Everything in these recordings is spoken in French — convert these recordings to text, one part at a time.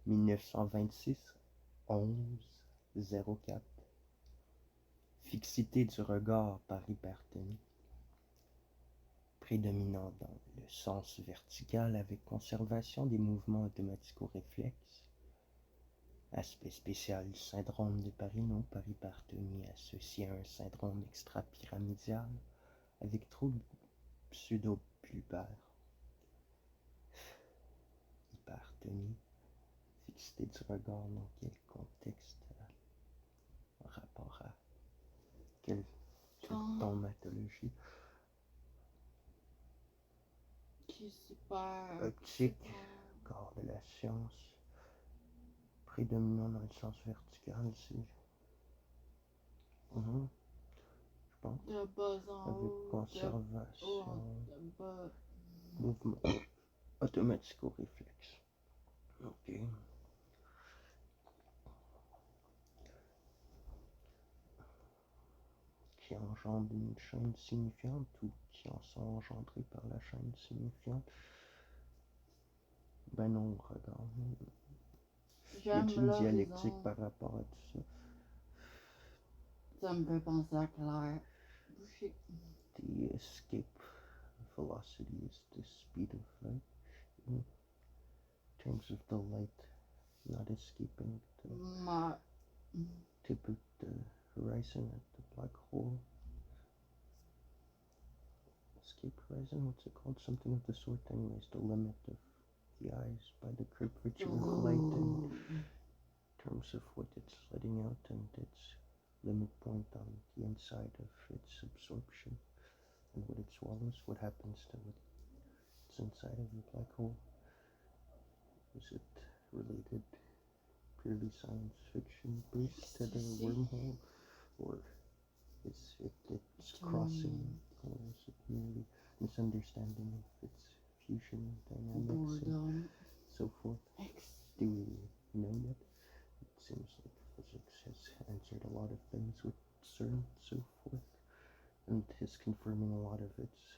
1926-11-04. Fixité du regard par hypertonie, prédominant dans le sens vertical avec conservation des mouvements automatico-réflexes. Aspect spécial du syndrome de Parisot par hypertonie associé à un syndrome extrapyramidal avec trouble pseudo-pulpaire. Hypertonie, fixité du regard dans quel contexte en rapport à quelle symptomatologie? Optique, corps de la science, prédominant dans le sens vertical, c'est... Je pense. De bas en Avec haut, conservation, de bas. mouvement automatico-réflexe. Ok. Qui engendre une chaîne signifiante ou qui en sont engendrés par la chaîne signifiante? Ben non, regarde. Y a-t-il une dialectique par rapport à tout ça? Ça me fait penser à Claire Boucher. The escape velocity is the speed of light. In terms of the light not escaping the tip of the horizon at the black hole. Escape horizon, what's it called? Something of the sort. Anyways, the limit of the eyes by the curvature of light in terms of what it's letting out and its limit point on the inside of its absorption and what it swallows. What happens to what's inside of the black hole? Is it related, purely science fiction based to the wormhole, or is it's crossing, or is it merely misunderstanding of its fusion dynamics and so forth? Do we know yet? It seems like physics has answered a lot of things with CERN, so forth, and is confirming a lot of its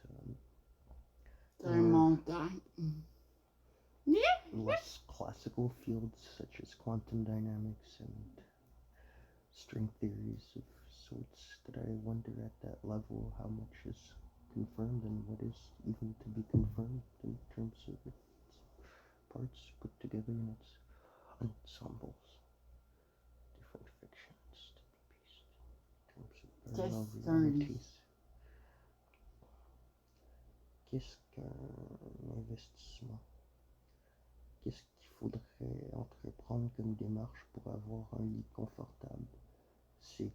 less classical fields such as quantum dynamics and string theories of sorts, that I wonder at that level how much is confirmed and what is even to be confirmed in terms of its parts put together in its ensembles. Different fictions to be pieced in terms of parallel realities. Qu'est-ce qu'un investissement? Qu'est-ce qu'il faudrait entreprendre comme démarche pour avoir un lit confortable? C'est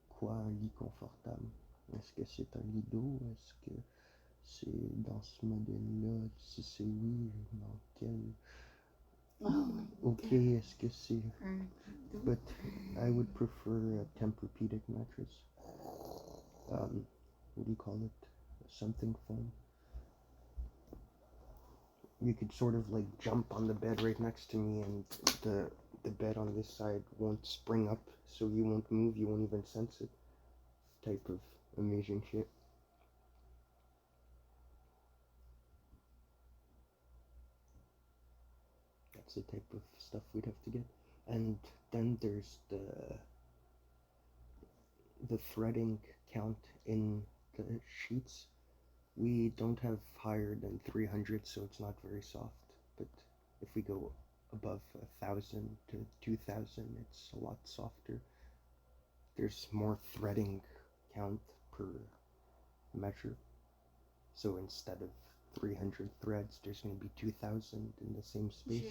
quoi un lit confortable? Est-ce que c'est un lit d'eau? Est-ce que c'est dans ce modèle-là? Si c'est oui, dans quel... Ok, est-ce que c'est... But I would prefer a Tempur-Pedic mattress. What do you call it? Something foam. You could sort of like jump on the bed right next to me, and the bed on this side won't spring up, so you won't move, you won't even sense it. Type of amazing shit. That's the type of stuff we'd have to get. And then there's the threading count in the sheets. We don't have higher than 300, so it's not very soft, but if we go above 1,000 to 2,000, it's a lot softer. There's more threading count per measure, so instead of 300 threads, there's going to be 2,000 in the same space.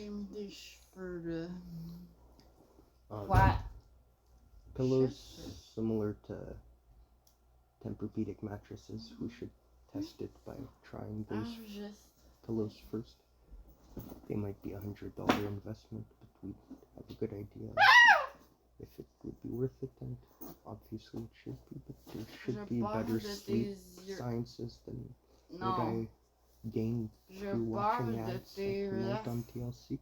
What? Pillows similar to Tempur-Pedic mattresses. We should test it by trying those pillows first. They might be $100 investment, but we have a good idea if it would be worth it, and obviously it should be, but there should be better sleep sciences than what I gained through watching ads like Night on TLC.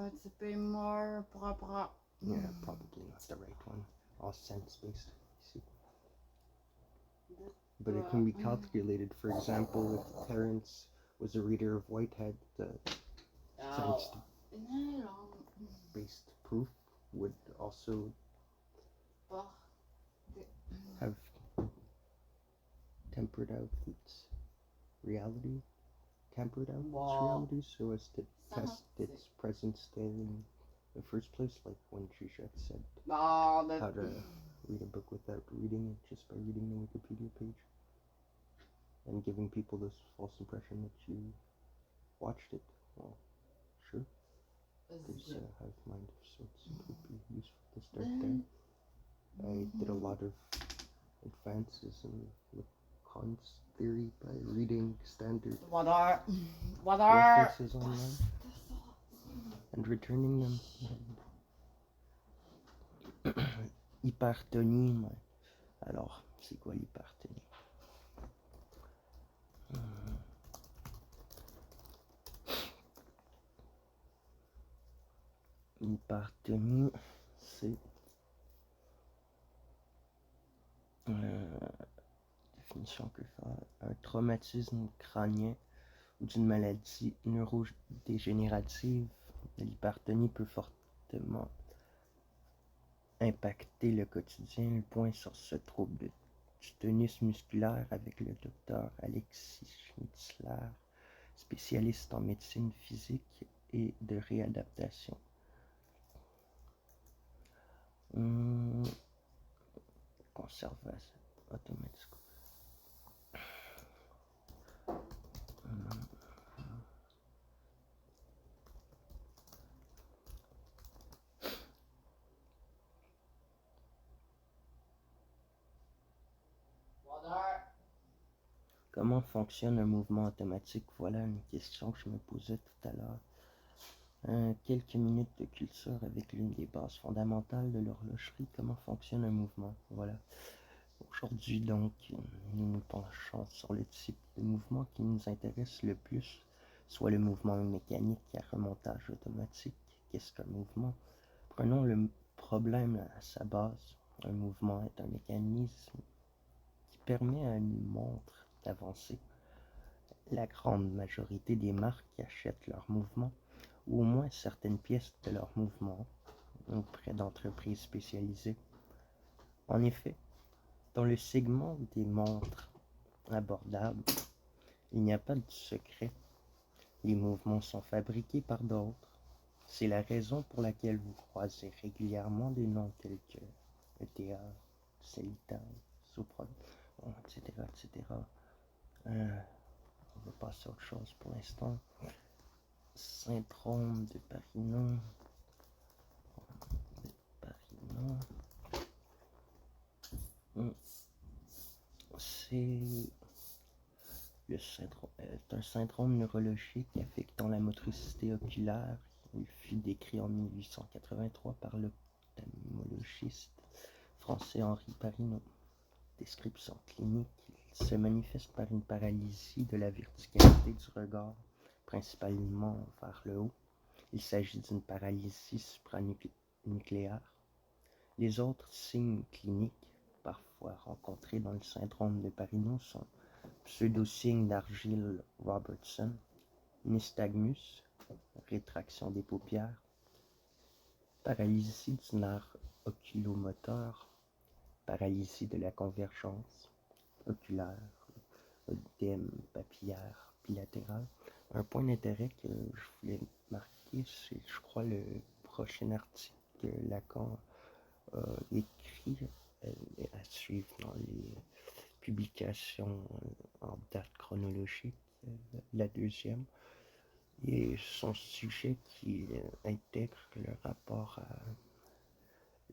It's a bit more propre. Yeah, probably not the right one. All sense-based. But it can be calculated. For example, if parents was a reader of Whitehead, Ja. science Nee, based proof would also dan. have tempered out its reality, so as to test its presence there in the first place, like when Zizek said Ja, how to read a book without reading it, just by reading the Wikipedia page, and giving people this false impression that you watched it. Well, sure, there's a hive mind of sorts. It would be useful to start there. I did a lot of advances in Lacan's theory by reading standard references online and returning them. Hypertonie. Alors, c'est quoi l'hypertonie? L'hypertonie, c'est définition que faire, un traumatisme crânien ou d'une maladie neurodégénérative. L'hypertonie peut fortement impacter le quotidien. Le point sur ce trouble du tonus musculaire avec le docteur Alexis Schnitzler, spécialiste en médecine physique et de réadaptation. Conservation automatique. Comment fonctionne un mouvement automatique? Voilà une question que je me posais tout à l'heure. Quelques minutes de culture avec l'une des bases fondamentales de l'horlogerie. Comment fonctionne un mouvement? Voilà. Aujourd'hui, donc, nous nous penchons sur le type de mouvement qui nous intéresse le plus, soit le mouvement mécanique à remontage automatique. Qu'est-ce qu'un mouvement? Prenons le problème à sa base. Un mouvement est un mécanisme qui permet à une montre d'avancer. La grande majorité des marques achètent leurs mouvements, ou au moins certaines pièces de leurs mouvements, auprès d'entreprises spécialisées. En effet, dans le segment des montres abordables, il n'y a pas de secret. Les mouvements sont fabriqués par d'autres. C'est la raison pour laquelle vous croisez régulièrement des noms tels que ETA, Celita, Sopron, etc. On va passer à autre chose pour l'instant. Syndrome de Parinon. C'est un syndrome neurologique affectant la motricité oculaire. Il fut décrit en 1883 par l'ophtalmologiste français Henri Parinon. Description clinique, il se manifeste par une paralysie de la verticalité du regard, principalement vers le haut. Il s'agit d'une paralysie supranucléaire. Les autres signes cliniques, parfois rencontrés dans le syndrome de Parinon, sont pseudo-signe d'Argyll-Robertson, nystagmus, rétraction des paupières, paralysie du nerf oculomoteur, paralysie de la convergence oculaire, œdème papillaire bilatéral. Un point d'intérêt que je voulais marquer, c'est, je crois, le prochain article que Lacan a écrit à suivre dans les publications en date chronologique, la deuxième, et son sujet qui intègre le rapport à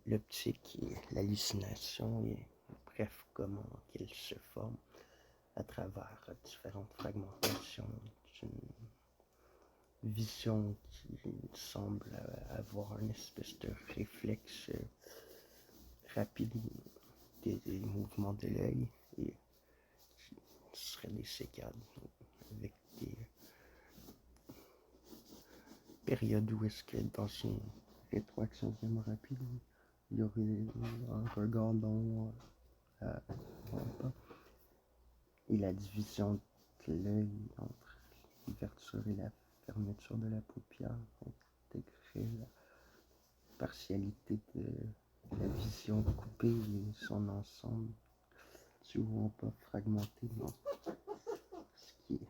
l'optique et l'hallucination, et bref, comment qu'elle se forme à travers différentes fragmentations d'une vision qui semble avoir une espèce de réflexe rapide des mouvements de l'œil, et ce serait des séquelles avec des périodes où est-ce que dans une rétroaction vraiment rapide, il y aurait un regard long et la division de l'œil entre l'ouverture et la fermeture de la paupière, intégrer la partialité de la vision coupée et son ensemble, tu vois pas fragmenté dans ce qui est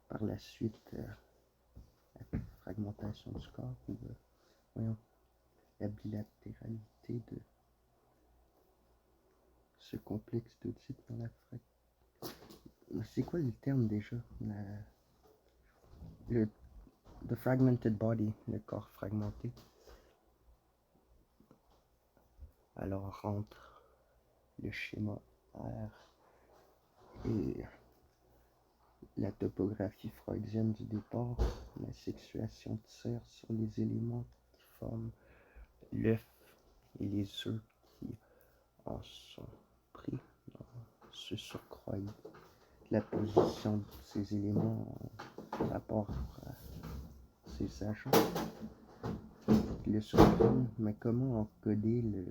par la suite la fragmentation du corps ou voyons, la bilatéralité de ce complexe d'Oedipe dans la c'est quoi le terme déjà? The fragmented body, le corps fragmenté. Alors entre le schéma R et la topographie freudienne du départ, la sexuation tire sur les éléments qui forment l'œuf et les œufs qui en sont pris dans ce surcroît. La position de ces éléments en rapport à ces agents le surprend, mais comment encoder le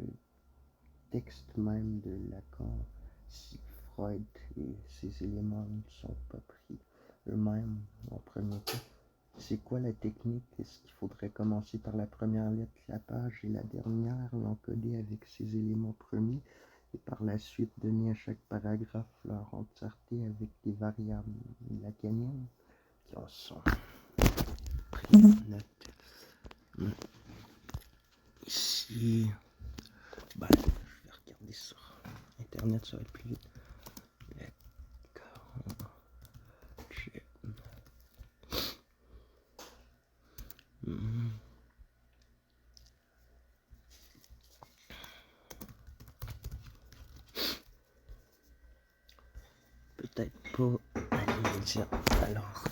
texte même de Lacan si Freud et ces éléments ne sont pas pris eux-mêmes en premier temps? C'est quoi la technique? Est-ce qu'il faudrait commencer par la première lettre de la page et la dernière, l'encoder avec ces éléments premiers, et par la suite donner à chaque paragraphe leur entièreté avec des variables lacaniennes qui en sont prises en note? Ici, ben, je vais regarder sur internet, ça va être plus vite. Peut-être pas à l'immédiat, alors.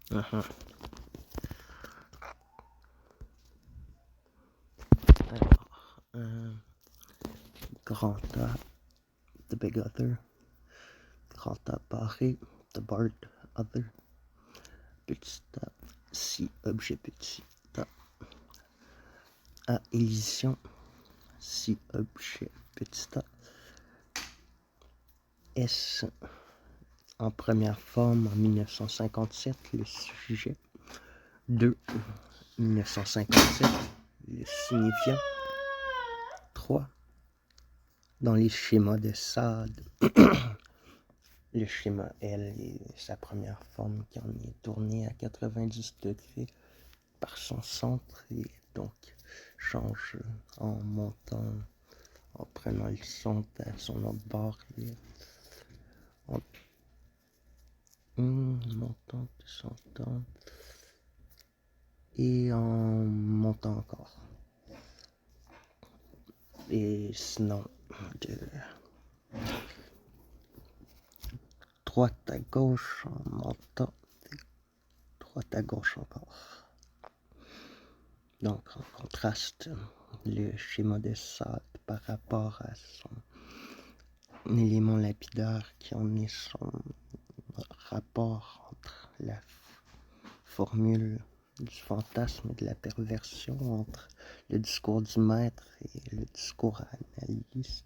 Alors, grand A, the big other, grand A barré, the barred other, petit A, si objet petit A, élision, si objet petit A, S, en première forme en 1957, le sujet, 2, 1957, le signifiant, 3, dans les schémas de Sade, le schéma L est sa première forme qui en est tournée à 90 degrés par son centre et donc change en montant, en prenant le son à son autre bord et en montant, descendant et en montant encore. Et sinon, de droite à gauche en montant, droite à gauche encore. Donc en contraste, le schéma de Sade par rapport à son élément lapidaire qui en est son rapport entre la formule du fantasme et de la perversion, entre le discours du maître et le discours analyste,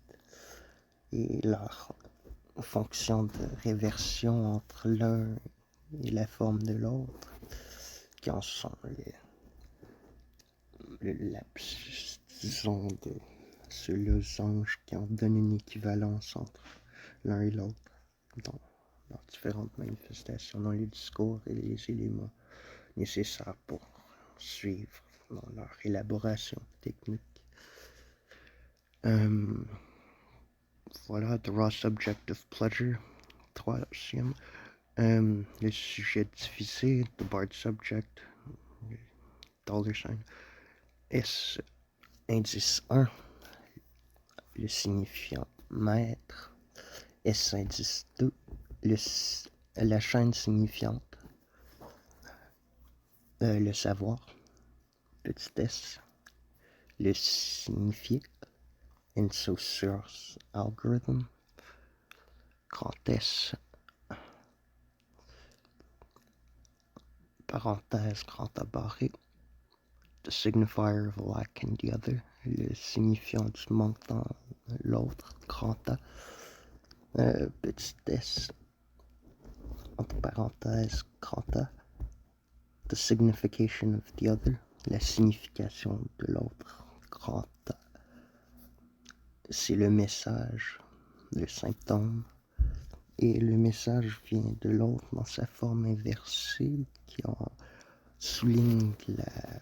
et leur fonction de réversion entre l'un et la forme de l'autre, qui en sont le lapsus, disons, de ce losange qui en donne une équivalence entre l'un et l'autre dans leurs différentes manifestations dans les discours et les éléments nécessaires pour suivre dans leur élaboration technique. Voilà, the raw subject of pleasure. Troisième, le sujet difficile, the barred subject, $sign. S, indice 1, le signifiant maître. S, indice 2, la chaîne signifiante, le savoir. Petit s, le signifié, info source algorithm. Grand S, parenthèse, grand A barré, the signifier of lack in the other, le signifiant du manque dans l'autre, grand A, petit s, entre parenthèses, grand A, the signification of the other, la signification de l'autre, grand A, c'est le message, le symptôme, et le message vient de l'autre dans sa forme inversée qui en souligne la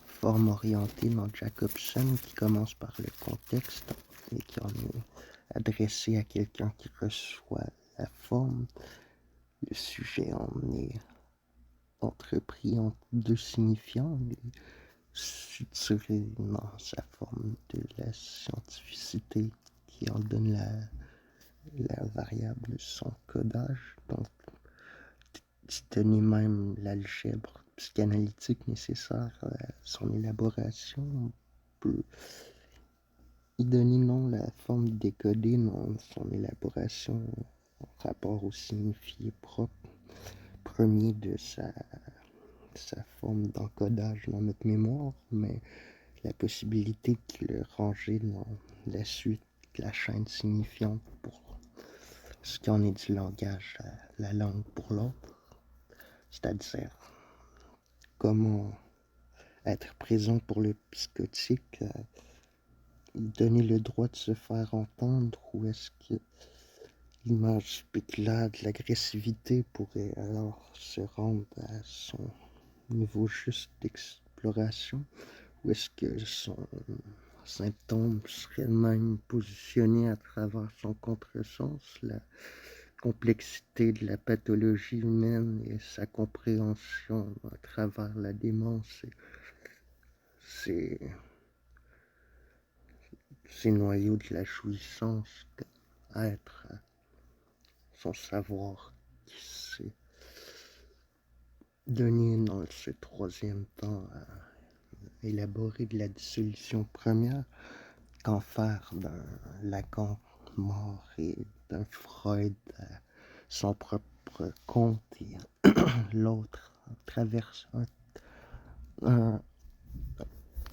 forme orientée dans Jacobson qui commence par le contexte et qui en est adressé à quelqu'un qui reçoit la forme. Le sujet en est entrepris entre deux signifiants et suturé dans sa forme de la scientificité qui en donne la variable de son codage. Donc, donner même l'algèbre psychanalytique nécessaire à son élaboration, on peut y donner non la forme décodée dans son élaboration en rapport au signifié propre premier de sa forme d'encodage dans notre mémoire, mais la possibilité de le ranger dans la suite de la chaîne signifiante pour ce qui en est du langage à la langue pour l'autre, c'est-à-dire comment être présent pour le psychotique, donner le droit de se faire entendre, ou est-ce que l'image spéculaire de l'agressivité pourrait alors se rendre à son niveau juste d'exploration, ou est-ce que son symptôme serait même positionné à travers son contresens, la complexité de la pathologie humaine et sa compréhension à travers la démence, ces noyaux de la jouissance, être son savoir qui s'est donné dans ce troisième temps à élaborer de la dissolution première, qu'en faire d'un Lacan mort et d'un Freud à son propre compte et l'autre traverse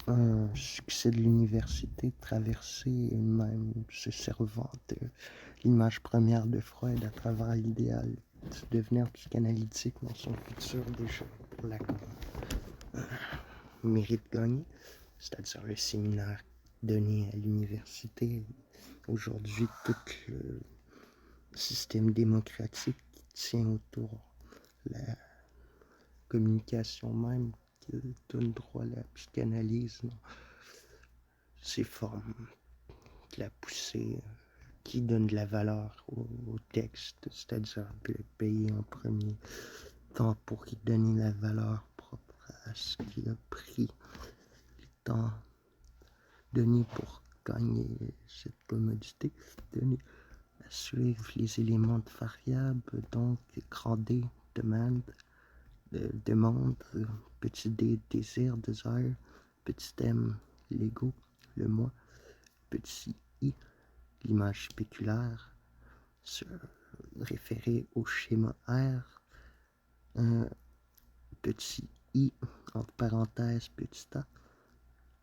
un succès de l'université traversé et même se servant de l'image première de Freud à travers l'idéal de devenir psychanalytique dans son futur déjà pour Lacan mérite gagné, c'est-à-dire le séminaire donné à l'université. Aujourd'hui, tout le système démocratique qui tient autour de la communication même qui donne droit à la psychanalyse, ces formes de la poussée qui donne de la valeur au texte, c'est-à-dire de le payer en premier temps pour y donner la valeur propre à ce qu'il a pris le temps donné pour gagner cette commodité, donner à suivre les éléments de variables, donc grand D, demande, petit d, désir, desire, petit m, l'ego, le moi, petit i, l'image spéculaire, se référer au schéma R, petit i, entre parenthèses, petit a,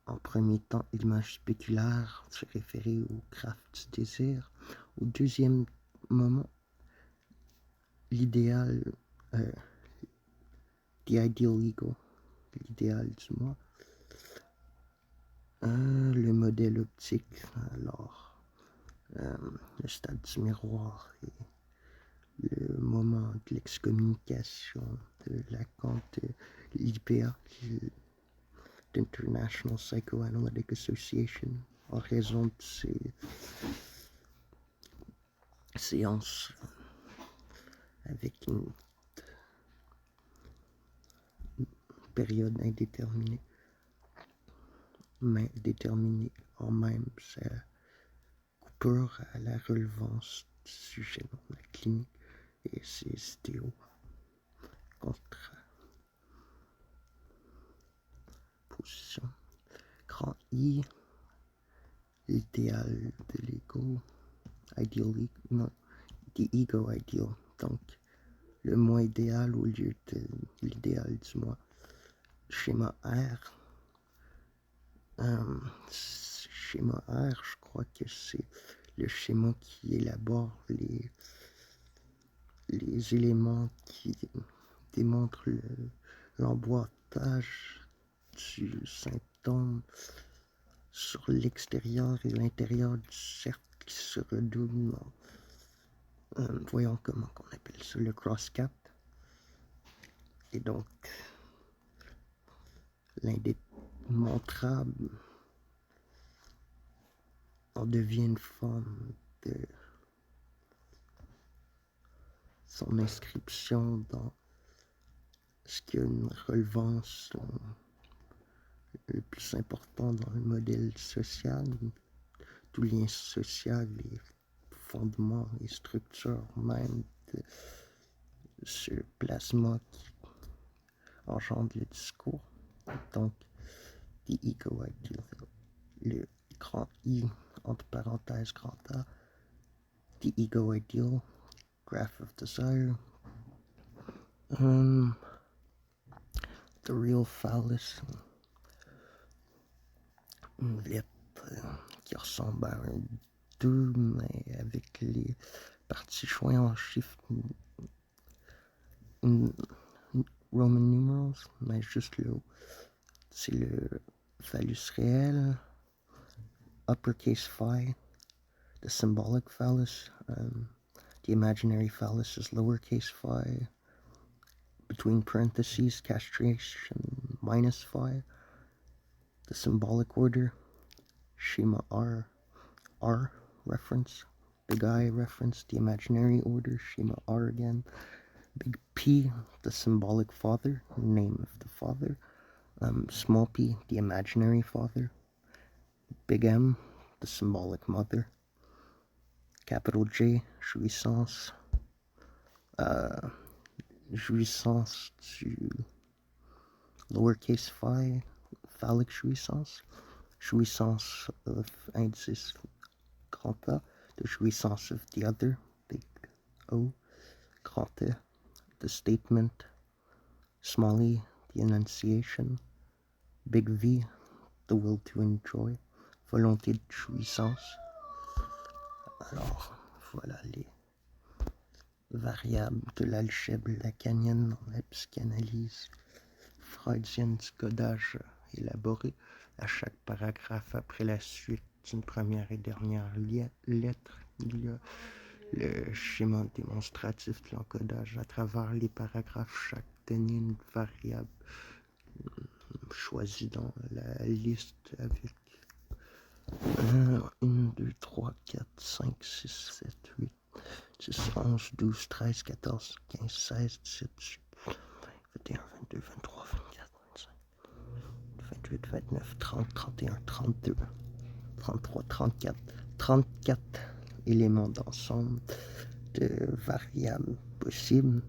en premier temps, l'image spéculaire, se référer au graphe du désir. Au deuxième moment, l'idéal, the ideal ego, l'idéal du moi. Le modèle optique, alors, le stade du miroir et le moment de l'excommunication de Lacan de l'IPA, d'International Psychoanalytic Association en raison de ces séances avec une période indéterminée, mais déterminée en même sa coupure à la relevance du sujet dans la clinique et ses idéaux contraposition. Grand I, l'idéal de l'ego, non, the ego ideal, donc le moi idéal au lieu de l'idéal du moi. Schéma R. Schéma R, je crois que c'est le schéma qui élabore les éléments qui démontrent l'emboîtage du symptôme sur l'extérieur et l'intérieur du cercle qui se redouble. Voyons comment on appelle ça, le cross-cap. Et donc, l'indémontrable en devient une forme de son inscription dans ce qui a une relevance le plus important dans le modèle social, tout lien social, les fondements et structures même de ce plasma qui engendre le discours. Donc, the ego ideal, le grand I, entre parenthèses, grand A, the ego ideal, graph of desire, the real phallus, une lettre qui ressemble à un 2, mais avec les parties jointes en chiffres Roman numerals, mais juste le haut. C'est le phallus réel, uppercase phi, the symbolic phallus, the imaginary phallus is lowercase phi, between parentheses, castration minus phi, the symbolic order, schema R, R reference, big I reference, the imaginary order, schema R again, big P, the symbolic father, name of the father, small p, the imaginary father, big M, the symbolic mother, capital J, jouissance, jouissance du lowercase phi, phallic jouissance, jouissance of indices grand A, the jouissance of the other, big O, grand E, the statement, small e, the enunciation, big V, the will to enjoy, volonté de jouissance. Alors, voilà les variables de l'algèbre lacanienne dans la psychanalyse freudienne du codage élaboré à chaque paragraphe après la suite d'une première et dernière lettre. Il y a le schéma démonstratif de l'encodage à travers les paragraphes, chaque donné une variable choisie dans la liste avec 1, 2, 3, 4, 5, 6, 7, 8, 10, 11, 12, 13, 14, 15, 16, 17, 18, 21, 22, 23, 24, 25, 28, 29, 30, 31, 32, 33, 34, 34 éléments d'ensemble de variables possibles.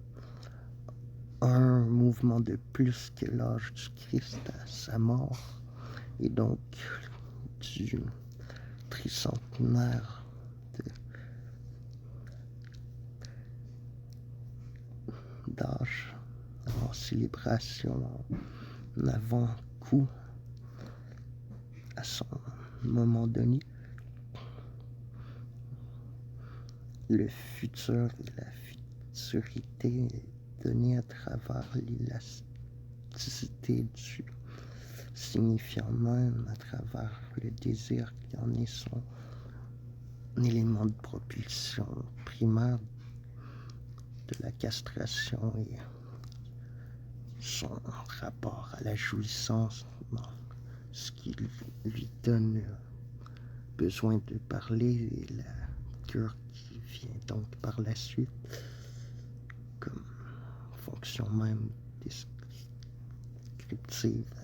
Un mouvement de plus que l'âge du Christ à sa mort, et donc du tricentenaire d'âge en célébration, en avant-coup à son moment donné. Le futur et la futurité est donné à travers l'élasticité du signifiant même, à travers le désir qui en est son élément de propulsion primaire de la castration et son rapport à la jouissance dans ce qui lui donne besoin de parler et la cure qui vient donc par la suite comme fonction même descriptive à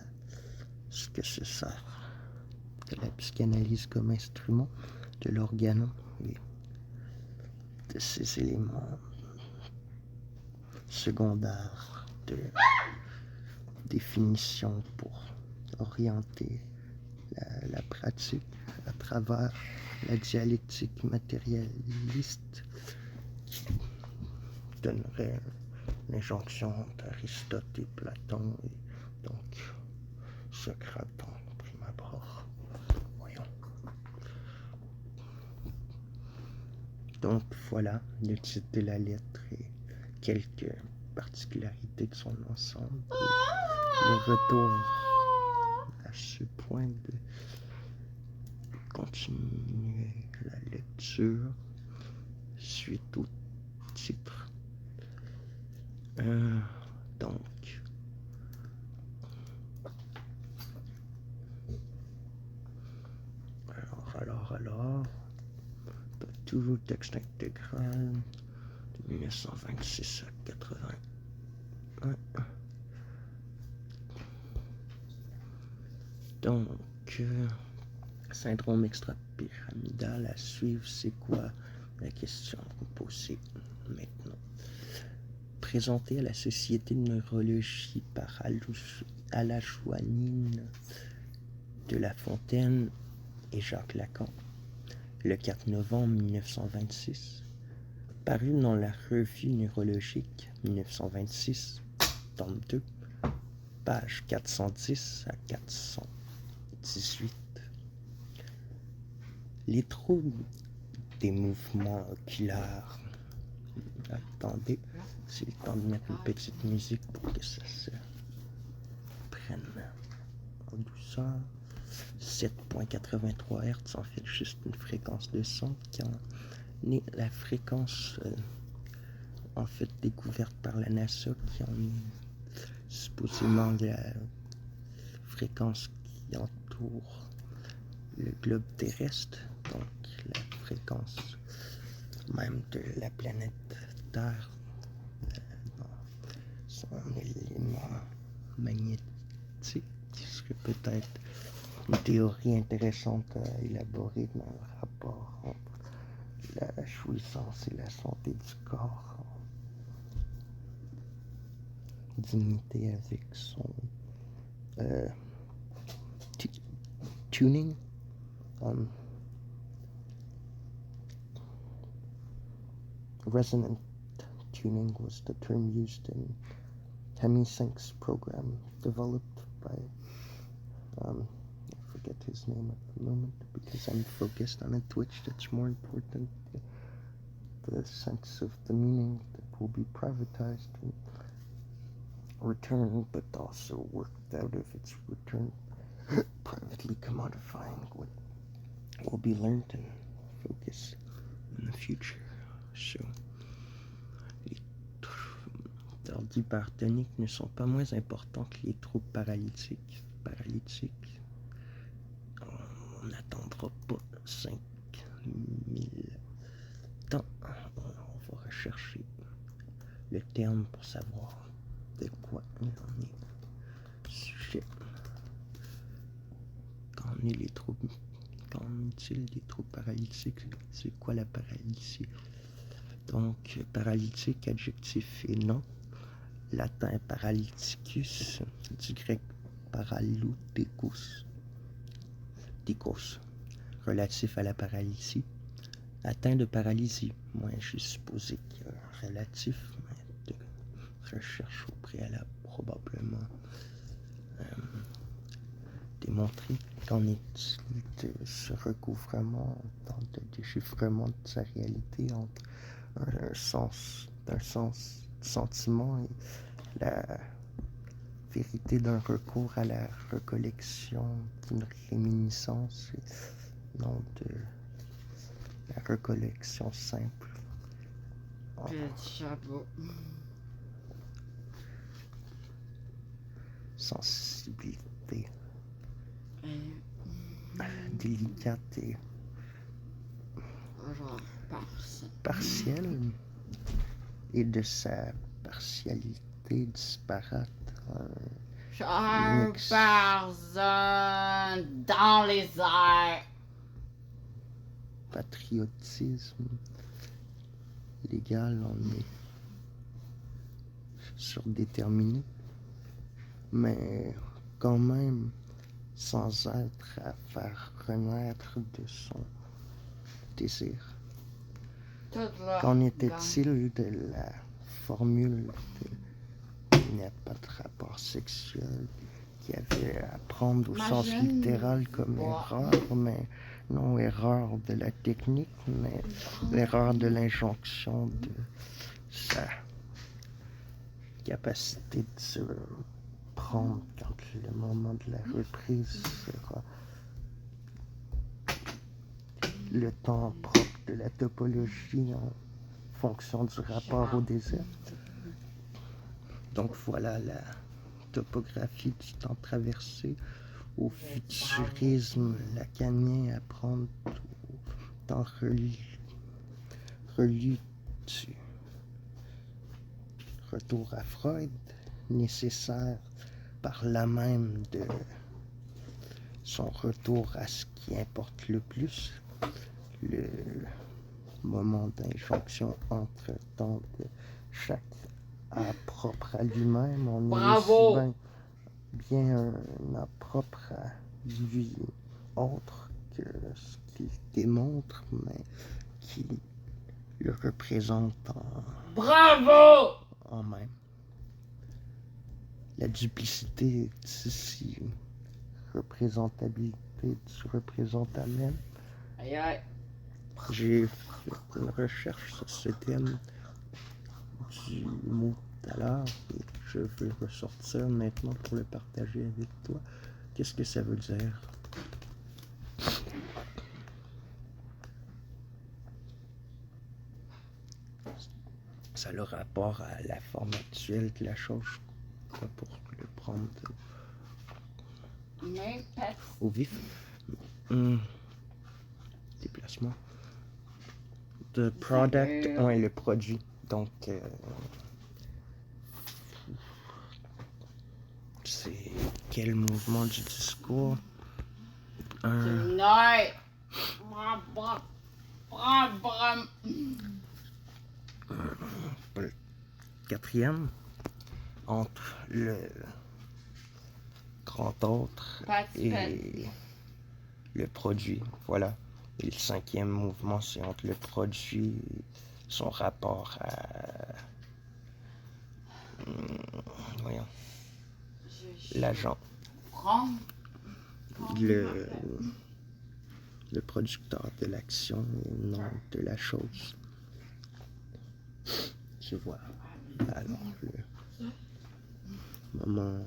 ce que se sert de la psychanalyse comme instrument de l'organon et de ces éléments secondaires de définition pour orienter la pratique à travers la dialectique matérialiste qui donnerait l'injonction entre Aristote et Platon et donc Socrate en prime abord. Voyons. Donc voilà le titre de la lettre et quelques particularités de son ensemble. Et le retour à ce point de continuer la lecture suite au titre. Donc, alors, toujours texte intégral de 1926 à 81. Donc, syndrome extrapyramidal à suivre, c'est quoi la question posée maintenant? Présenté à la Société de neurologie par Alain-Joanine de La Fontaine et Jacques Lacan, le 4 novembre 1926, paru dans la Revue neurologique 1926, tome 2, page 410 à 418. Les troubles des mouvements oculaires. Attendez, c'est le temps de mettre une petite musique pour que ça se prenne en douceur. 7.83 Hz, en fait, juste une fréquence de son qui en est la fréquence en fait découverte par la NASA, qui en est supposément la fréquence qui entoure le globe terrestre, donc la fréquence même de la planète Terre dans son élément magnétique, qui serait peut-être une théorie intéressante à élaborer dans le rapport entre la jouissance et la santé du corps, en dignité avec son tuning. Resonant tuning was the term used in Hemisync's program developed by I forget his name at the moment because I'm focused on a Twitch that's more important. The sense of the meaning that will be privatized and returned, but also worked out of its return, privately commodifying what will be learned and focus in the future. So, les troubles hypertoniques ne sont pas moins importants que les troubles paralytiques. On n'attendra pas 5000 temps. On va rechercher le terme pour savoir de quoi il en est sujet. Qu'en est-il des troubles paralytiques? C'est quoi la paralysie? Donc, paralytique, adjectif et nom. Latin paralyticus, du grec paralluticus, relatif à la paralysie. Atteint de paralysie. Moi, j'ai supposé qu'il y a un relatif, mais de recherche au préalable, probablement démontrer qu'en est-il de ce recouvrement, de déchiffrement de sa réalité entre un sens sentiment et la vérité d'un recours à la recollection d'une réminiscence et non de la recollection simple. Chapeau. Sensibilité. délicate et genre partielle. partielle, et de sa partialité disparate. Chère Mix. personne dans les airs. Patriotisme légal, on est surdéterminé, mais quand même sans être à faire renaître de son désir. Qu'en était-il de la formule de il n'y a pas de rapport sexuel, qui avait à prendre au sens littéral comme erreur, mais non erreur de la technique, mais erreur de l'injonction de sa capacité de se prendre quand le moment de la reprise sera le temps propre de la topologie en fonction du rapport au désert. Donc voilà la topographie du temps traversé au futurisme lacanien à prendre au temps relu du retour à Freud, nécessaire par là même de son retour à ce qui importe le plus, le moment d'injonction entre temps de chaque A propre à lui-même. On Bravo! est aussi bien un A propre à lui autre que ce qu'il démontre, mais qui le représente Bravo! en même. La duplicité est ici représentabilité du représentamen. Aïe aïe. J'ai fait une recherche sur ce thème du mot tout à l'heure et je veux ressortir maintenant pour le partager avec toi. Qu'est-ce que ça veut dire? Ça a le rapport à la forme actuelle de la chose, quoi, pour le prendre au vif. Déplacement. The product, ouais, le produit. Donc, c'est quel mouvement du discours? Le quatrième, entre le grand autre et le produit. Voilà. Et le cinquième mouvement, c'est entre le produit et son rapport à... voyons. L'agent. Le producteur de l'action et non de la chose. Je vois. Alors, le moment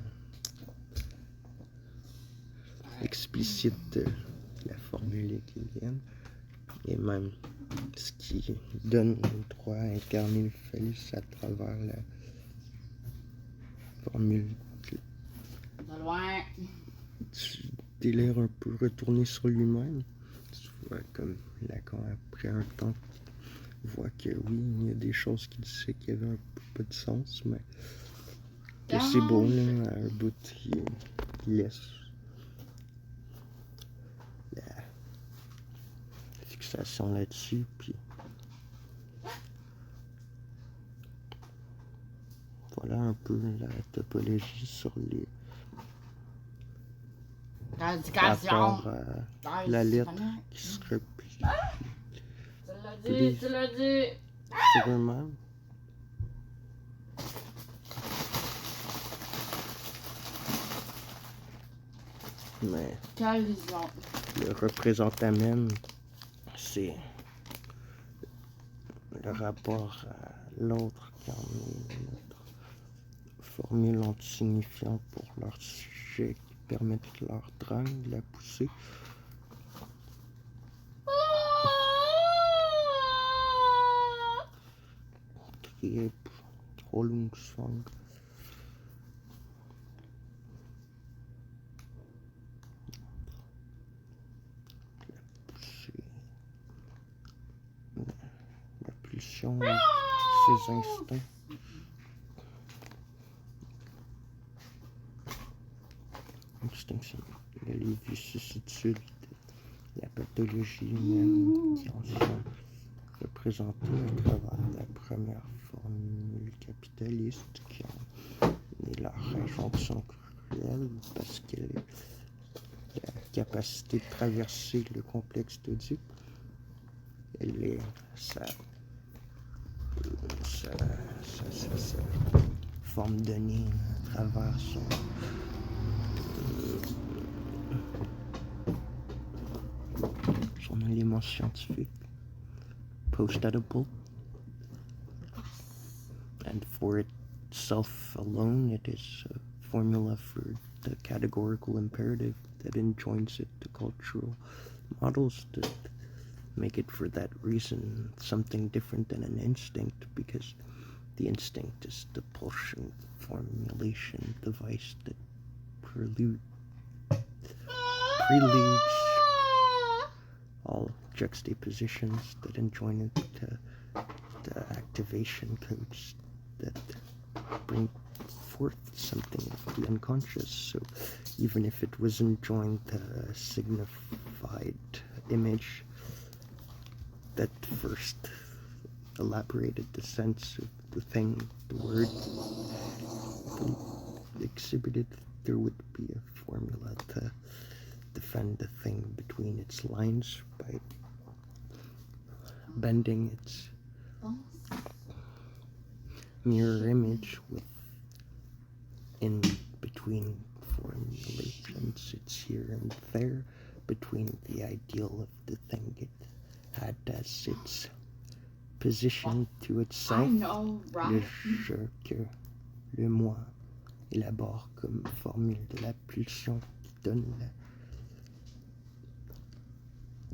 explicite de la formule hegelienne et même ce qui donne le droit à incarner le phallus à travers la formule du délire un peu retourné sur lui-même. Tu vois, comme Lacan, après un temps, voit que oui, il y a des choses qu'il sait qui avaient un peu pas de sens, mais que c'est beau, là, à un bout, il laisse la fixation là-dessus, puis voilà un peu la topologie sur les rapports à la lettre qui se replie Tu l'as dit. sur eux-mêmes. Mais le représentamen, c'est le rapport à l'autre qui en est notre formule anti-signifiant pour leur sujet qui permettent leur drang de la pousser. Trieb, Rollungsfang. intuitions, ses instincts. Extinction, le livre vicissitude, la pathologie humaine qui en sont représentées à travers la première formule capitaliste qui en est la injonction cruelle parce qu'elle est la capacité de traverser le complexe d'Oedipe. Elle est sa forme donnée à travers son élément scientifique, post-Oedipal, and for itself alone, it is a formula for the categorical imperative that enjoins it to cultural models that make it, for that reason, something different than an instinct, because the instinct is the pulsion formulation device that preludes all juxtapositions that enjoin it to the activation codes that bring forth something of the unconscious. So even if it was enjoined a signified image that first elaborated the sense of the thing, the word exhibited, there would be a formula to defend the thing between its lines by bending its mirror image with in between formulations. It's here and there between the ideal of the thing it had as its position to itself, I know, right? le je que le moi élabore comme formule de la pulsion qui donne la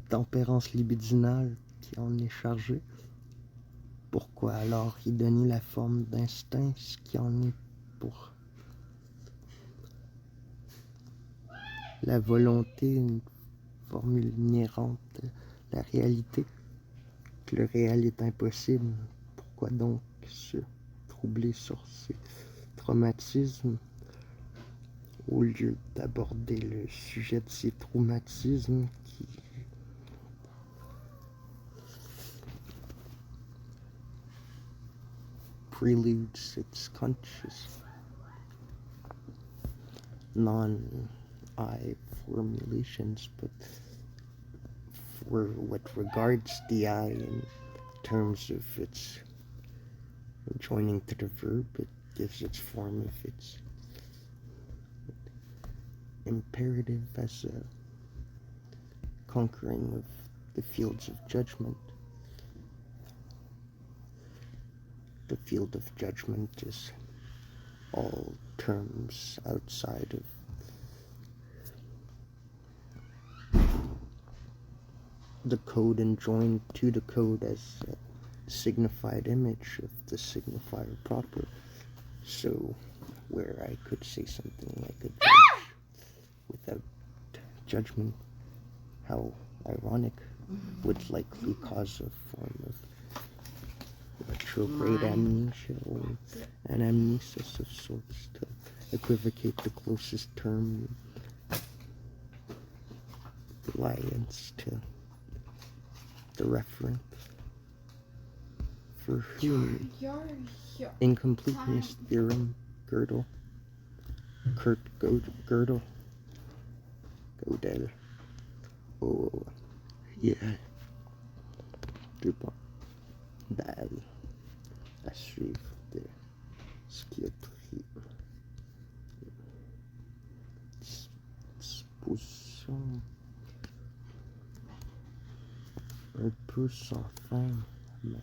tempérance libidinale qui en est chargée. Pourquoi alors y donner la forme d'instinct, ce qui en est pour la volonté, une formule inhérente de la réalité, que le réel est impossible? Pourquoi donc se troubler sur ces traumatismes au lieu d'aborder le sujet de ces traumatismes qui preludes its conscious non-I formulations, but for what regards the I in terms of its joining to the verb, it gives its form of its imperative as a conquering of the fields of judgment. The field of judgment is all terms outside of the code and joined to the code as a signified image of the signifier proper. So where I could say something like a judge without judgment, how ironic, would likely cause a form of retrograde amnesia or anamnesis of sorts, to equivocate the closest term, reliance to the reference. For whom incompleteness theorem, Gödel, Kurt Gödel, oh yeah, Dal, à suivre de psychiatrie, disposition un peu sans fin, mais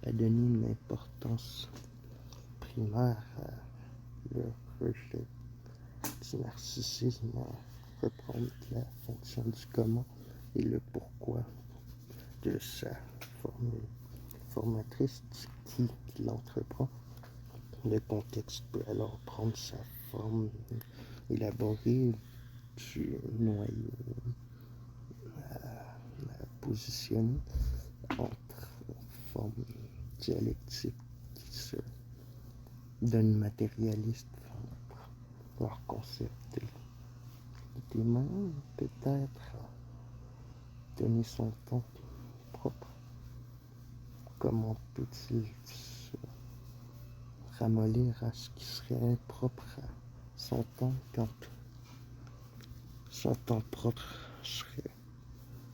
a donné une importance primaire à le rejet du narcissisme, à reprendre la fonction du comment et le pourquoi de sa formule formatrice qui l'entreprend. Le contexte peut alors prendre sa forme élaborée du noyau à positionner entre forme dialectique qui se donne matérialiste leur concept. L'humain peut-être donner son temps propre. Comment peut-il se ramollir à ce qui serait impropre à son temps quand son temps propre serait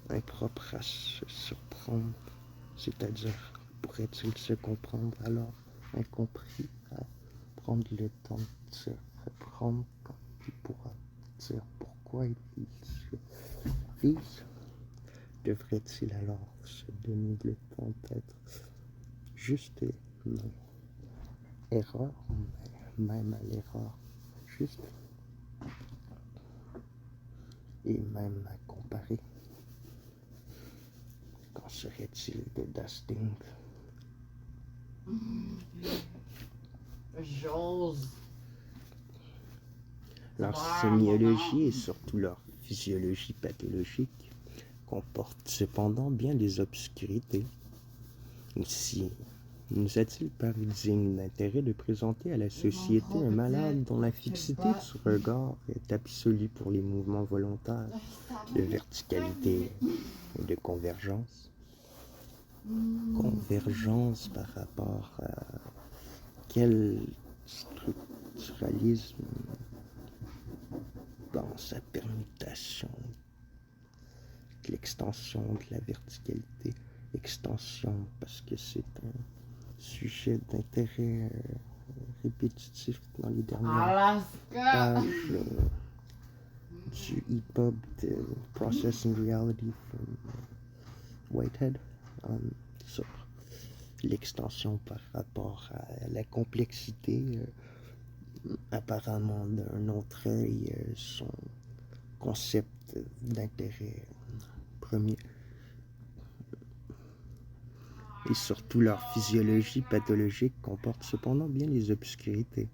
impropre à se surprendre, c'est-à-dire pourrait-il se comprendre alors incompris à prendre le temps de se reprendre quand il pourra dire pourquoi il se vise? Devrait-il alors se donner le temps d'être juste et non erreur, mais même à l'erreur juste, et même à comparer? Qu'en serait-il de Dasting? J'ose. Leur Voir sémiologie mon et surtout leur physiologie pathologique comportent cependant bien des obscurités. Aussi, nous a-t-il paru digne d'intérêt de présenter à la société un malade dont la fixité de ce regard est absolue pour les mouvements volontaires de verticalité et de convergence? Convergence par rapport à quel structuralisme dans sa permutation, l'extension de la verticalité, extension parce que c'est un sujet d'intérêt répétitif dans les dernières pages du hip-hop de Processing Reality from Whitehead sur l'extension par rapport à la complexité apparemment d'un autre œil, son concept d'intérêt premier et surtout leur physiologie pathologique comporte cependant bien les obscurités.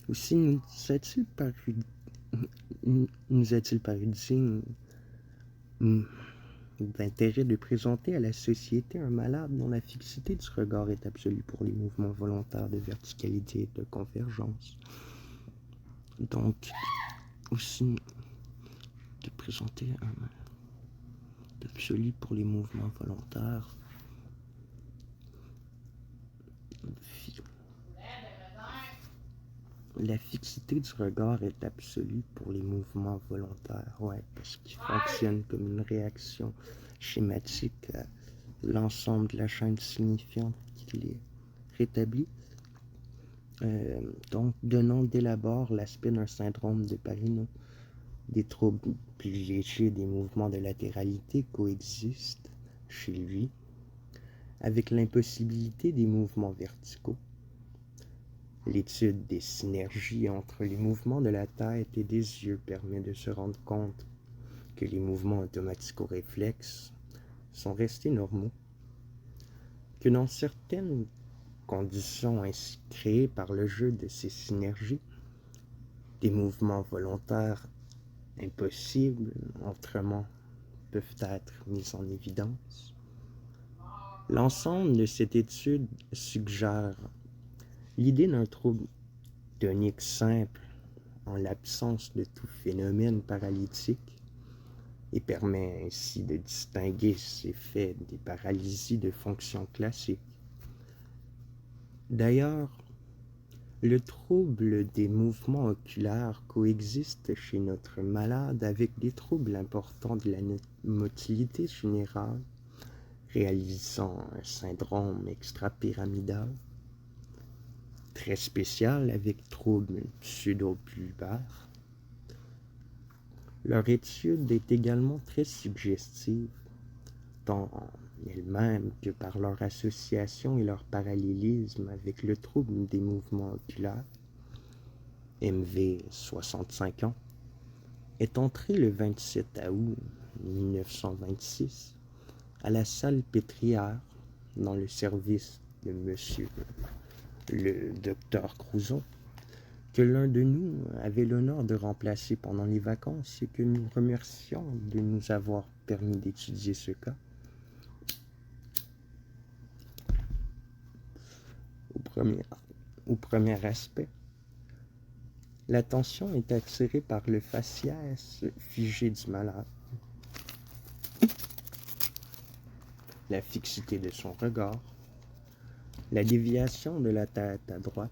Aussi nous a-t-il paru digne d'intérêt de présenter à la société un malade dont la fixité du regard est absolue pour les mouvements volontaires de verticalité et de convergence. Donc, aussi de présenter un malade absolu pour les mouvements volontaires. La fixité du regard est absolue pour les mouvements volontaires, ouais, parce qu'ils fonctionnent comme une réaction schématique à l'ensemble de la chaîne signifiante qui les rétablit. Donc, donnant dès l'abord l'aspect d'un syndrome de Pareto. Des troubles plus légers des mouvements de latéralité coexistent chez lui avec l'impossibilité des mouvements verticaux. L'étude des synergies entre les mouvements de la tête et des yeux permet de se rendre compte que les mouvements automatico-réflexes sont restés normaux, que dans certaines conditions ainsi créées par le jeu de ces synergies, des mouvements volontaires impossibles autrement peuvent être mis en évidence. L'ensemble de cette étude suggère l'idée d'un trouble tonique simple en l'absence de tout phénomène paralytique et permet ainsi de distinguer ces faits des paralysies de fonction classique. D'ailleurs, le trouble des mouvements oculaires coexiste chez notre malade avec des troubles importants de la motilité générale, réalisant un syndrome extrapyramidal, très spécial avec troubles pseudo-bulbaires. Leur étude est également très suggestive, tant en elle-même que par leur association et leur parallélisme avec le trouble des mouvements oculaires. MV, 65 ans, est entré le 27 août 1926 à la salle Pétrière dans le service de monsieur le docteur Crouzon, que l'un de nous avait l'honneur de remplacer pendant les vacances et que nous remercions de nous avoir permis d'étudier ce cas. au premier aspect. L'attention est attirée par le faciès figé du malade. La fixité de son regard, la déviation de la tête à droite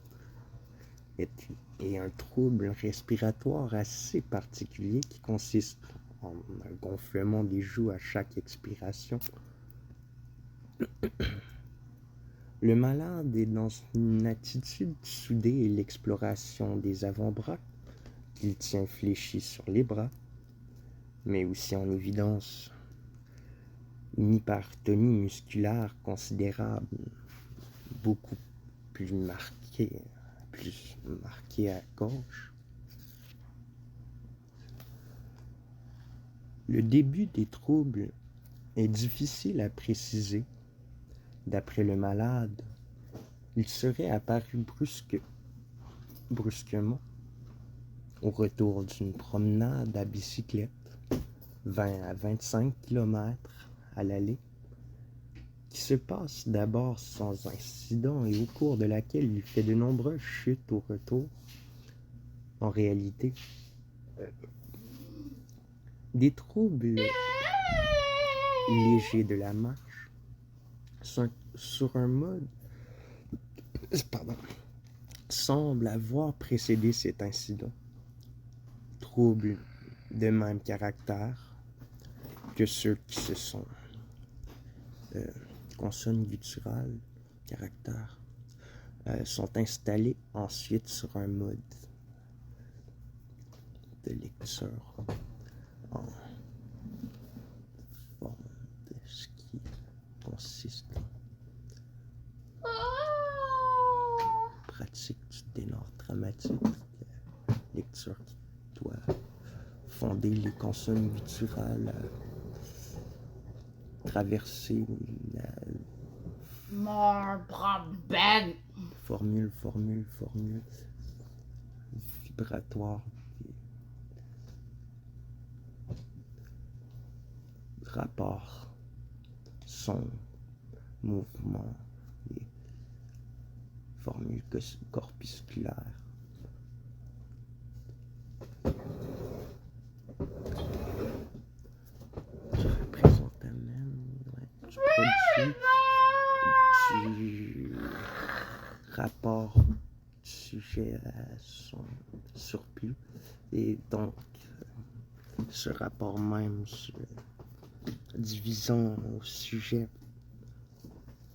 et un trouble respiratoire assez particulier qui consiste en un gonflement des joues à chaque expiration. Le malade est dans une attitude soudée et l'exploration des avant-bras qu'il tient fléchis sur les bras, mais aussi en évidence une hypertonie musculaire considérable, beaucoup plus marquée à gauche. Le début des troubles est difficile à préciser. D'après le malade, il serait apparu brusquement au retour d'une promenade à bicyclette, 20 à 25 km à l'aller, qui se passe d'abord sans incident et au cours de laquelle il fait de nombreuses chutes au retour. En réalité, des troubles légers de la marche sur un mode semble avoir précédé cet incident. Troubles de même caractère que ceux qui se sont consonnes gutturales, caractères, sont installés ensuite sur un mode de lecture en forme de ce qui consiste en pratique du ténor dramatique, lecture qui doit fonder les consonnes gutturales, traverser la formule vibratoire des rapports son, mouvement et formules corpusculaires. Je représente même du produit du rapport du sujet à son surplus et donc ce rapport même divisant au sujet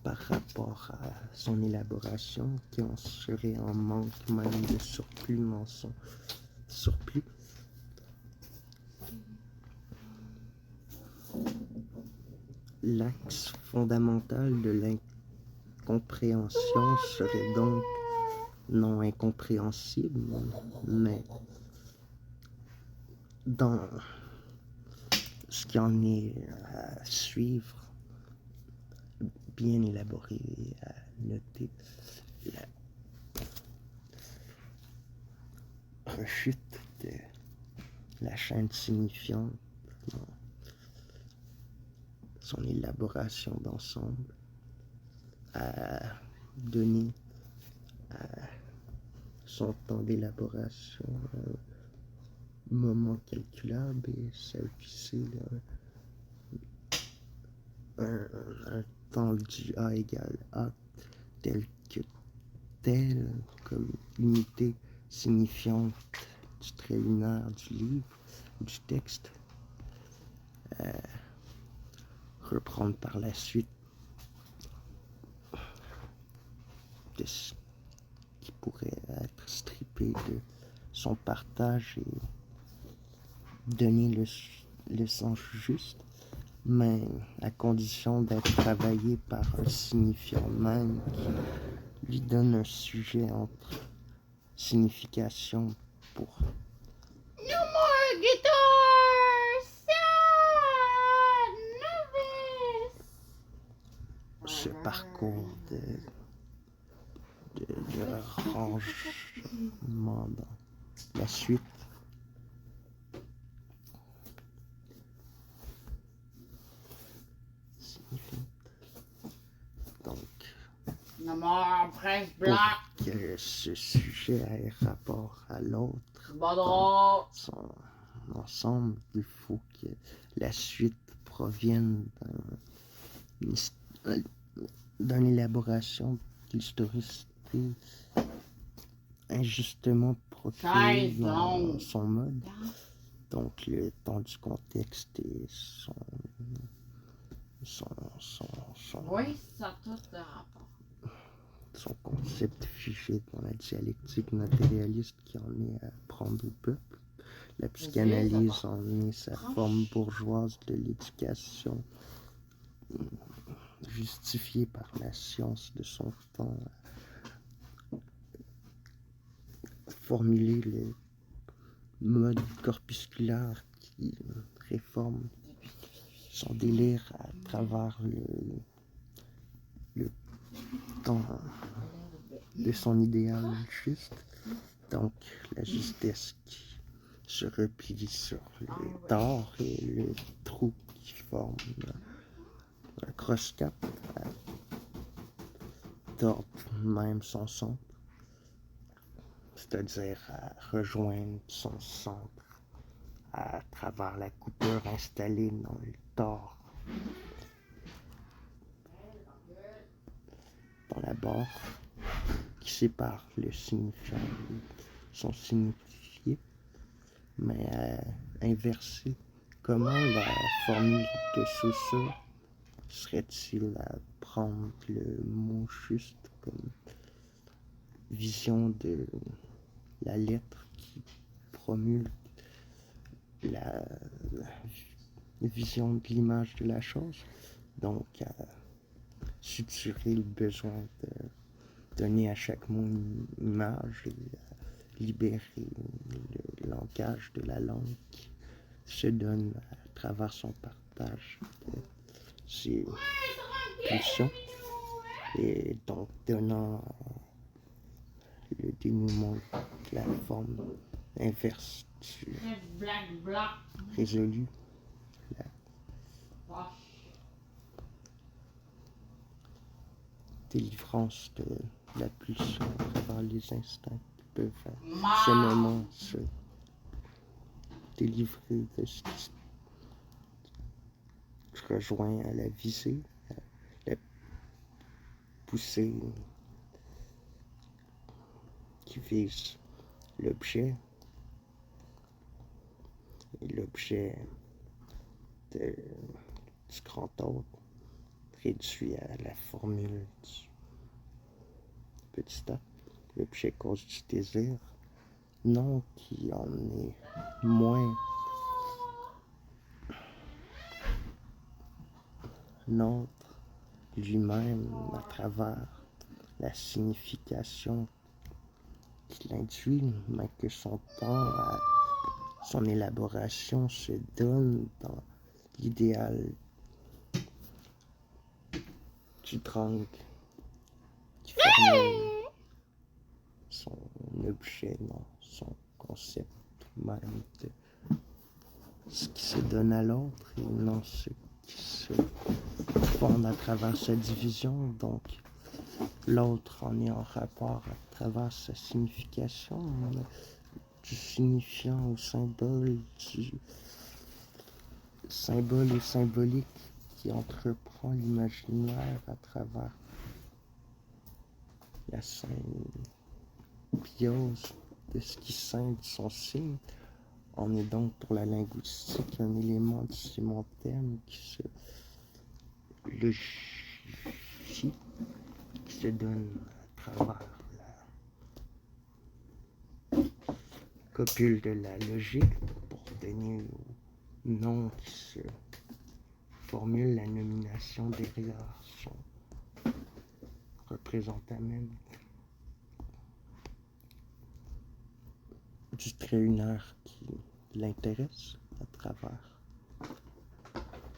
par rapport à son élaboration qui en serait en manque même de surplus dans son surplus. L'axe fondamental de l'incompréhension serait donc non incompréhensible, mais dans ce qui en est à suivre, bien élaboré et à noter, la rechute de la chaîne signifiante dans son élaboration d'ensemble a donné à son temps d'élaboration un moment calculable et ça a fixé un temps du A égale A tel que tel comme unité signifiante du trait lunaire du livre, du texte. Reprendre par la suite de ce qui pourrait être strippé de son partage et donner le sens juste, mais à condition d'être travaillé par un signifiant même qui lui donne un sujet entre signification pour No more guitar! Sad! Nervous! ce parcours de rangement dans la suite. Donc, La mort, prince blanc. pour que ce sujet ait rapport à l'autre Badron. son ensemble, il faut que la suite provienne d'une élaboration de l'historicité injustement procurée dans son mode. Donc le temps du contexte et Oui, ça a tout de rapport. son concept figé dans la dialectique matérialiste qui en est à prendre au peuple. La psychanalyse en est sa forme bourgeoise de l'éducation, justifiée par la science de son temps, formuler le mode corpusculaire qui réforme son délire à travers le temps de son idéal juste. Donc la justesse qui se replie sur le tort et le trou qui forme un cross-cap à tordre même son centre, c'est-à-dire à rejoindre son centre à travers la coupure installée dans le tord, dans la barre qui sépare le signifiant et son signifié, mais à inverser. Comment la formule de Saussure serait-il à prendre le mot juste comme vision de la lettre qui promulgue la vision de l'image de la chose, donc à suturer le besoin de donner à chaque mot une image et à libérer le langage de la langue qui se donne à travers son partage de ses pulsions et donc donnant le dénouement de la forme inverse du résolu, la délivrance de la pulsion à travers les instincts qui peuvent à ce moment se délivrer de ce qui se rejoint à la visée, à la poussée qui vise l'objet et l'objet du grand autre réduit à la formule du petit a, l'objet cause du désir, non qui en est moins nôtre lui-même à travers la signification qu'il induit, mais que son temps à son élaboration se donne dans l'idéal du drang qui formule son objet dans son concept même de ce qui se donne à l'autre et non ce qui se fonde à travers sa division. Donc l'autre en est en rapport à travers sa signification, du signifiant au symbole, du symbole et symbolique qui entreprend l'imaginaire à travers la symbiose de ce qui scinde son signe. On est donc pour la linguistique un élément du sémantème qui se logifie, qui se donne à travers la copule de la logique pour donner au nom qui se formule la nomination derrière son représentant même du trait unaire qui l'intéresse à travers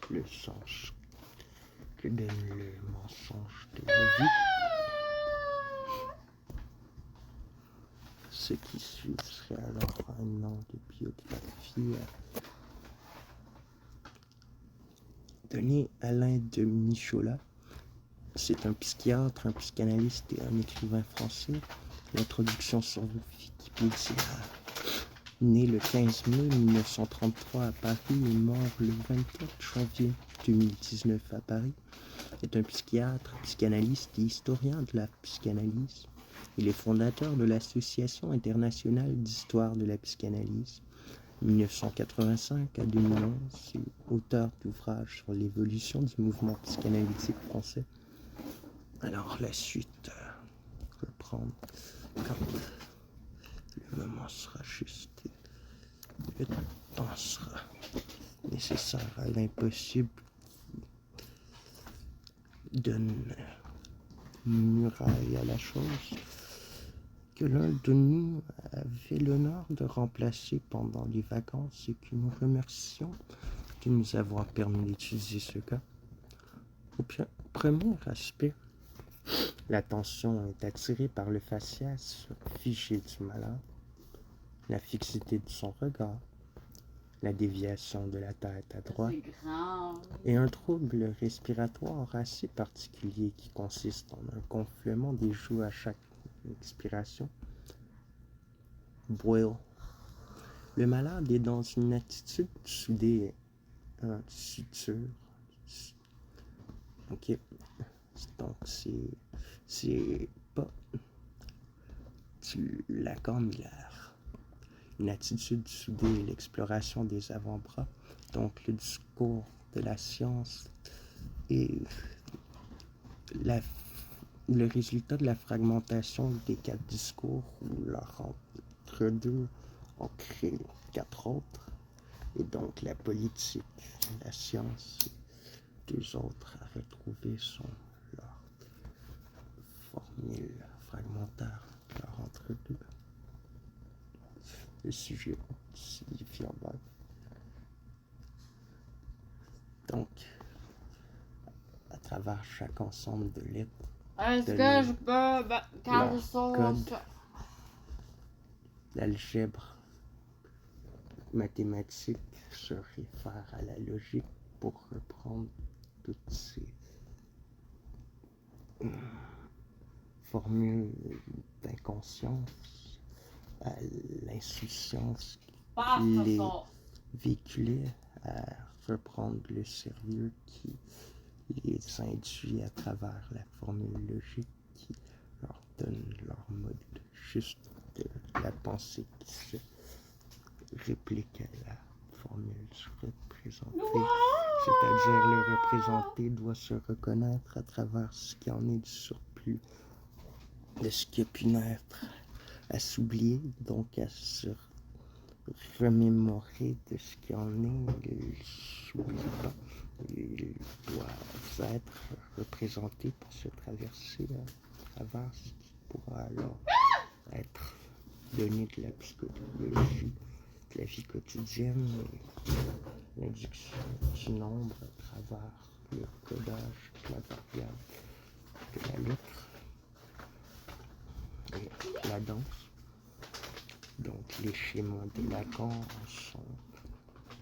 le sens que donne le mensonge de la vie. Ce qui suit serait alors un nom de biographie donné à Alain de Micholat, C'est un psychiatre, un psychanalyste et un écrivain français. L'introduction sur Wikipédia. Né le 15 mai 1933 à Paris et mort le 24 janvier 2019 à Paris, est un psychiatre, psychanalyste et historien de la psychanalyse. Il est fondateur de l'Association internationale d'histoire de la psychanalyse, 1985 à 2011, et auteur d'ouvrages sur l'évolution du mouvement psychanalytique français. Alors la suite, reprendre quand le moment sera juste, le temps sera nécessaire à l'impossible. Donne muraille à la chose que l'un de nous avait l'honneur de remplacer pendant les vacances et que nous remercions de nous avoir permis d'étudier ce cas. Au premier aspect, l'attention est attirée par le faciès figé du malade, la fixité de son regard, la déviation de la tête à droite et un trouble respiratoire assez particulier qui consiste en un gonflement des joues à chaque expiration. Boil. Le malade est dans une attitude soudée en suture. Ok. Donc c'est pas du Lacan Miller. Une attitude soudée, l'exploration des avant-bras, donc le discours de la science et le résultat de la fragmentation des 4 discours où leur entre-deux ont créé 4 autres, et donc la politique, la science, et 2 autres à retrouver sont leur formule fragmentaire, leur entre-deux. Le sujet signifie en bas. Donc, à travers chaque ensemble de lettres, Est-ce que je peux garder leur ça? code, l'algèbre mathématique se réfère à la logique pour reprendre toutes ces formules d'inconscience à l'insouciance qui les véhiculait, à reprendre le sérieux qui les induit à travers la formule logique qui leur donne leur mode juste de la pensée qui se réplique à la formule représentée. C'est-à-dire le représenté doit se reconnaître à travers ce qui en est du surplus, de ce qui a pu naître, à s'oublier, donc à se remémorer de ce qui en est. Il s'oublie pas. Il doit être représenté pour se traverser à travers ce qui pourra alors être donné de la psychologie, de la vie quotidienne, et l'induction du nombre à travers le codage de la variable de la lettre et la danse. Donc les schémas de Lacan sont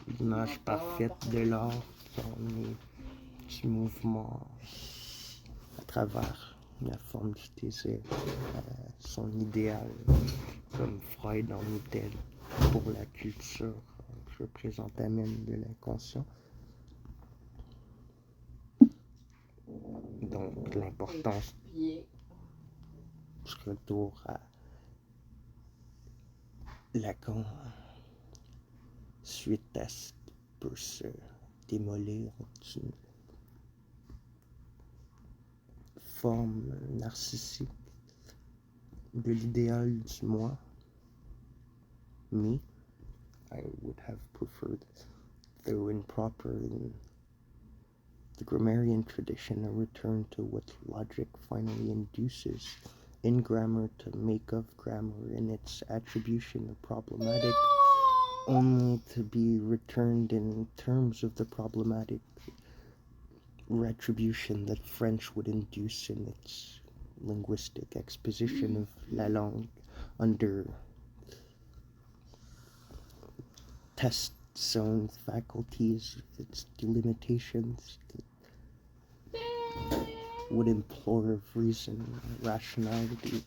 l'image parfaite de l'art qui en est du mouvement à travers la forme du désir, son idéal, comme Freud en était pour la culture représentative de l'inconscient. Donc l'importance du retour à Lacan suite à ce qui peut se démolir d'une forme narcissique de l'idéal du moi. Me, I would have preferred, though improper in the grammarian tradition, a return to what logic finally induces in grammar to make of grammar in its attribution of problematic, only to be returned in terms of the problematic retribution that French would induce in its linguistic exposition of la langue under test zone faculties, its delimitations. would implore of reason, rationality,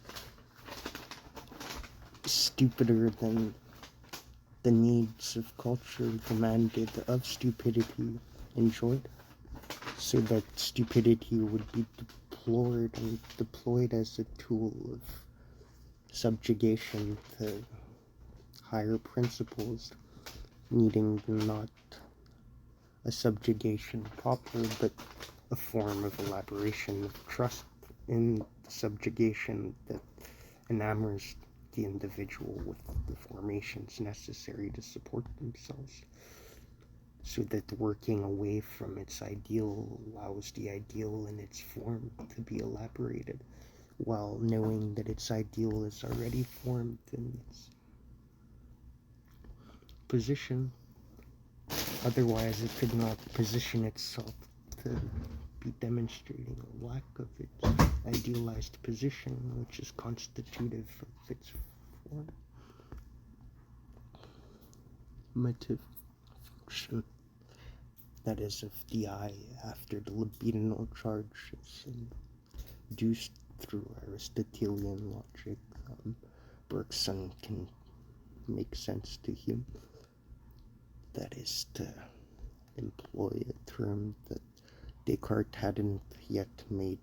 stupider than the needs of culture demanded of stupidity enjoyed, so that stupidity would be deplored and deployed as a tool of subjugation to higher principles, needing not a subjugation proper, but a form of elaboration of trust in the subjugation that enamors the individual with the formations necessary to support themselves, so that working away from its ideal allows the ideal in its form to be elaborated, while knowing that its ideal is already formed in its position. Otherwise, it could not position itself to be demonstrating a lack of its idealized position, which is constitutive of its form. Motive function, that is, of the I after the libidinal charge is induced through Aristotelian logic, Bergson can make sense to him. That is to employ a term that Descartes hadn't yet made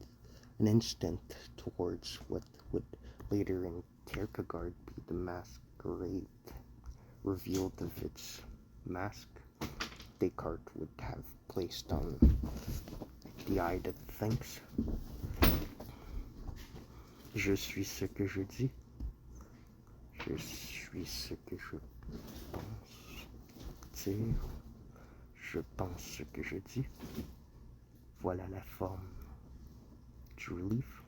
an instant towards what would later in Kierkegaard be the masquerade revealed of its mask. Descartes would have placed on the I that thinks. Je suis ce que je dis. Je suis ce que je pense dire. Je pense ce que je dis. Voilà la forme du relief.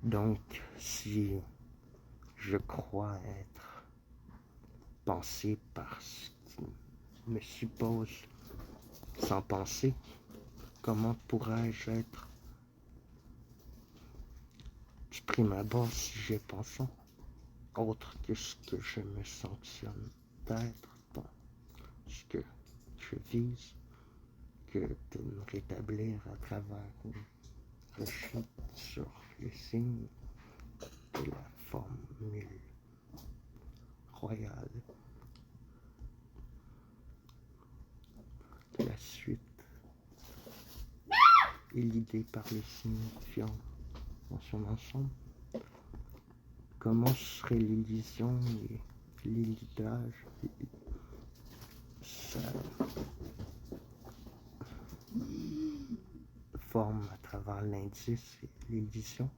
Donc, si je crois être pensé par ce qui me suppose sans penser, comment pourrais-je être du prime abord si j'ai pensant, autre que ce que je me sanctionne d'être, bon, ce que je vise, que de me rétablir à travers une rechute sur le signe de la formule royale. La suite est l'idée par le signifiant dans son ensemble. Comment serait l'élision et l'élidage? Ça forme à travers l'indice et l'édition.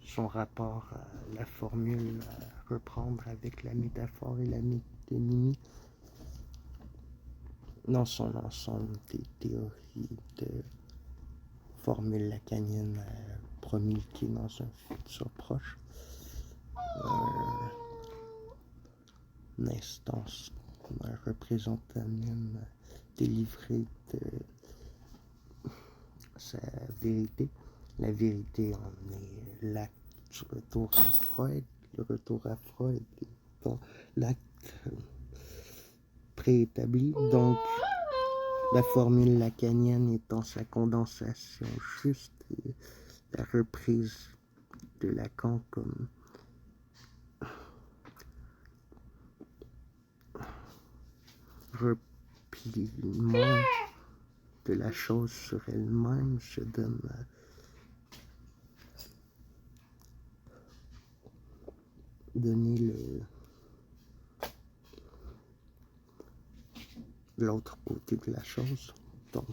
Son rapport à la formule à reprendre avec la métaphore et la métonymie dans son ensemble des théories de formules lacaniennes promulguées dans un futur proche. Une instance représentamienne délivrée de sa vérité. La vérité en est l'acte du retour à Freud. Le retour à Freud étant l'acte préétabli. Donc, la formule lacanienne étant sa condensation juste et la reprise de Lacan comme repliement de la chose sur elle-même se donne donner l'autre côté de la chose, donc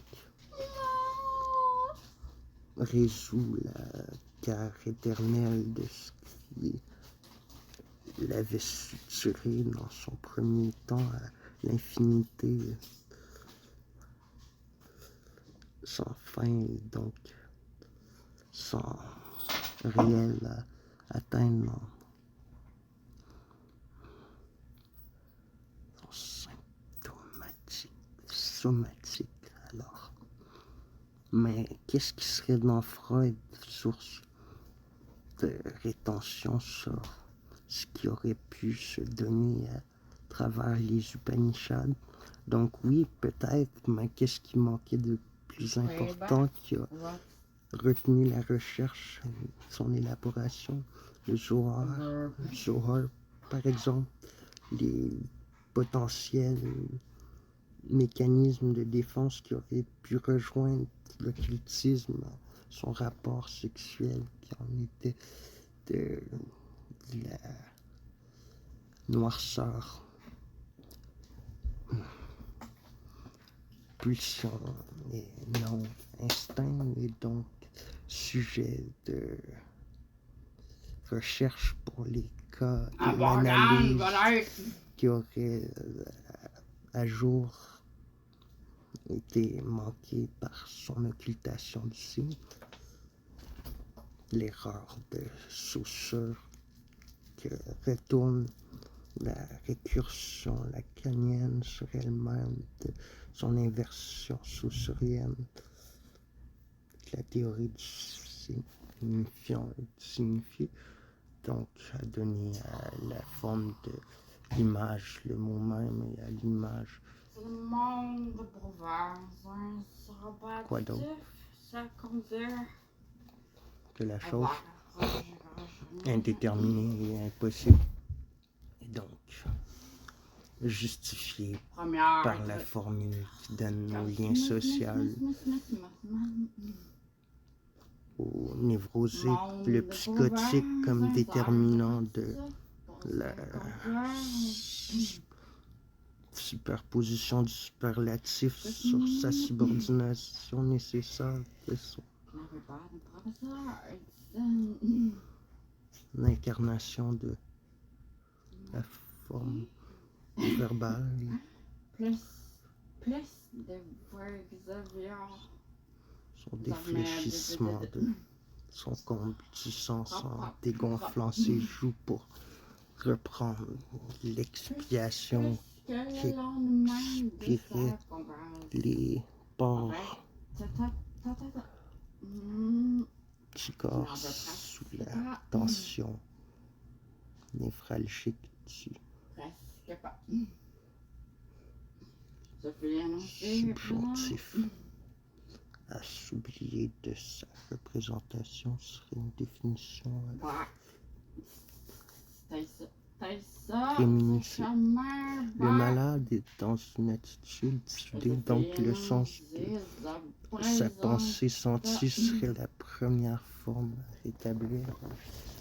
résout la guerre éternelle de ce qui l'avait suturé dans son premier temps à l'infinité sans fin et donc sans réel à atteindre son somatique alors. Mais qu'est-ce qui serait dans Freud source de rétention sur ce qui aurait pu se donner à travers les Upanishads? Donc oui, peut-être, mais qu'est-ce qui manquait de plus important qui a retenu la recherche, son élaboration, le Zohar, par exemple, les potentiels mécanismes de défense qui auraient pu rejoindre l'occultisme, son rapport sexuel qui en était de la noirceur, pulsion et non instinct, et donc sujet de recherche pour les cas de l'analyse qui auraient à jour été manqués par son occultation du signe. L'erreur de Saussure que retourne la récursion lacanienne sur elle-même de son inversion saussurienne. La théorie du signifiant et du signifié, donc a donné à la forme de l'image, le mot même, et à l'image. Le monde de province, un sympathique, Quoi d'autre? ça conduire Que la à chose la indéterminée et impossible. Et donc, justifiée première par la formule qui donne nos liens sociaux au névrosé, le psychotique comme déterminant de la superposition du superlatif sur sa subordination nécessaire de son l'incarnation de la forme verbale. plus de Xavier. Son défléchissement de son compte du sens en dégonflant ses joues pour reprendre l'expiation qui expirait les pores du corps sous la tension névralgique du subjonctif. À s'oublier de sa représentation serait une définition féminicide. Le malade est dans une attitude d'idée, donc le sens de sa pensée sentie serait la première forme à rétablir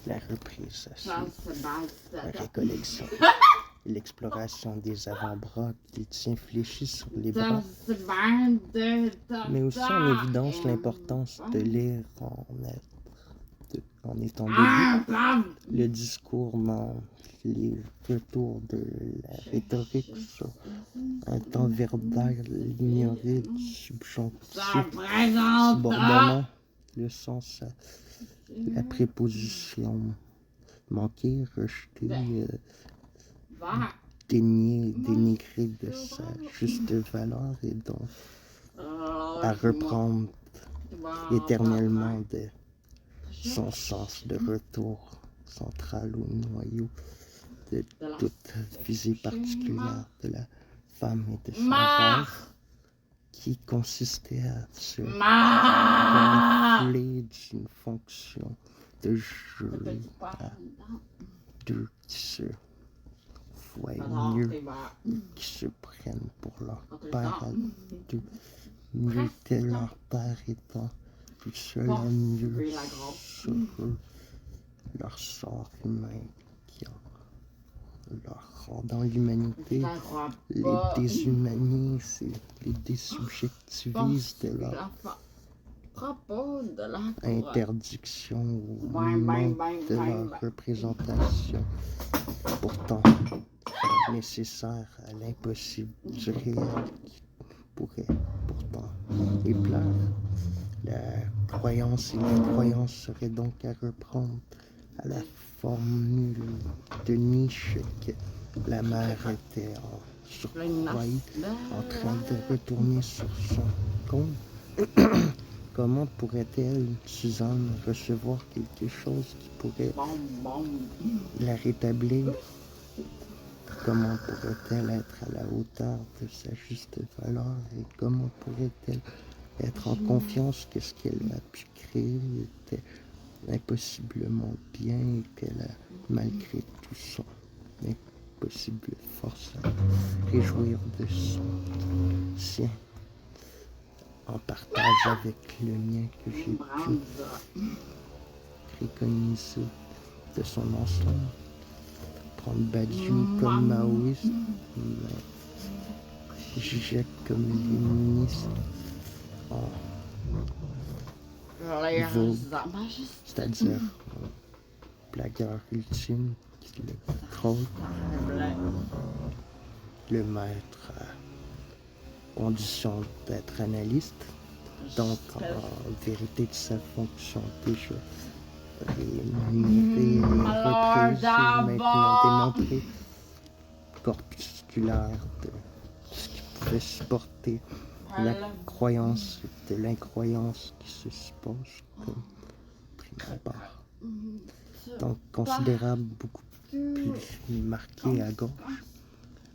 la reprise à la récollection. L'exploration des avant-bras qu'il tient fléchis sur les bras, mais aussi en évidence l'importance de lire en étant debout. Le discours montre les retours de la rhétorique sur un temps verbal ignoré du subjonctif, subordonnant le sens à la préposition manquée, rejetée, déniée, dénigrée de sa juste valeur, et donc à reprendre éternellement de son sens de retour central au noyau de toute visée particulière de la femme et de son rêve, qui consistait à se gonfler d'une fonction de jeu à deux qui se voient mieux, qui se prennent pour leur père à deux, mieux que leur père étant tout seul à mieux sur eux, leur sort humain qui en leur rendant l'humanité, les déshumanise et les désubjectivise de leur interdiction ou manque de leur représentation, pourtant nécessaire à l'impossible du réel qui pourrait pourtant les plaire. La croyance et l'incroyance seraient donc à reprendre à la formule de Nietzsche que la mère était en surcroît en train de retourner sur son compte. Comment pourrait-elle, Suzanne, recevoir quelque chose qui pourrait la rétablir? Comment pourrait-elle être à la hauteur de sa juste valeur, et comment pourrait-elle être en confiance que ce qu'elle a pu créer était impossiblement bien et qu'elle a, malgré tout son impossible force, à réjouir de son sien en partage avec le mien que j'ai pu préconiser de son ensemble. Prendre Badiou comme maoïste, mais Zizek comme léniniste en Vogue, c'est-à-dire blagueur ultime qui le frôle, le maître à condition d'être analyste, donc en vérité de sa fonction déjà rémunérée et reprise et maintenant démontrée, corpusculaire de ce qui pouvait supporter la croyance de l'incroyance qui se suppose comme prime abord. Donc considérable, beaucoup plus marqué à gauche.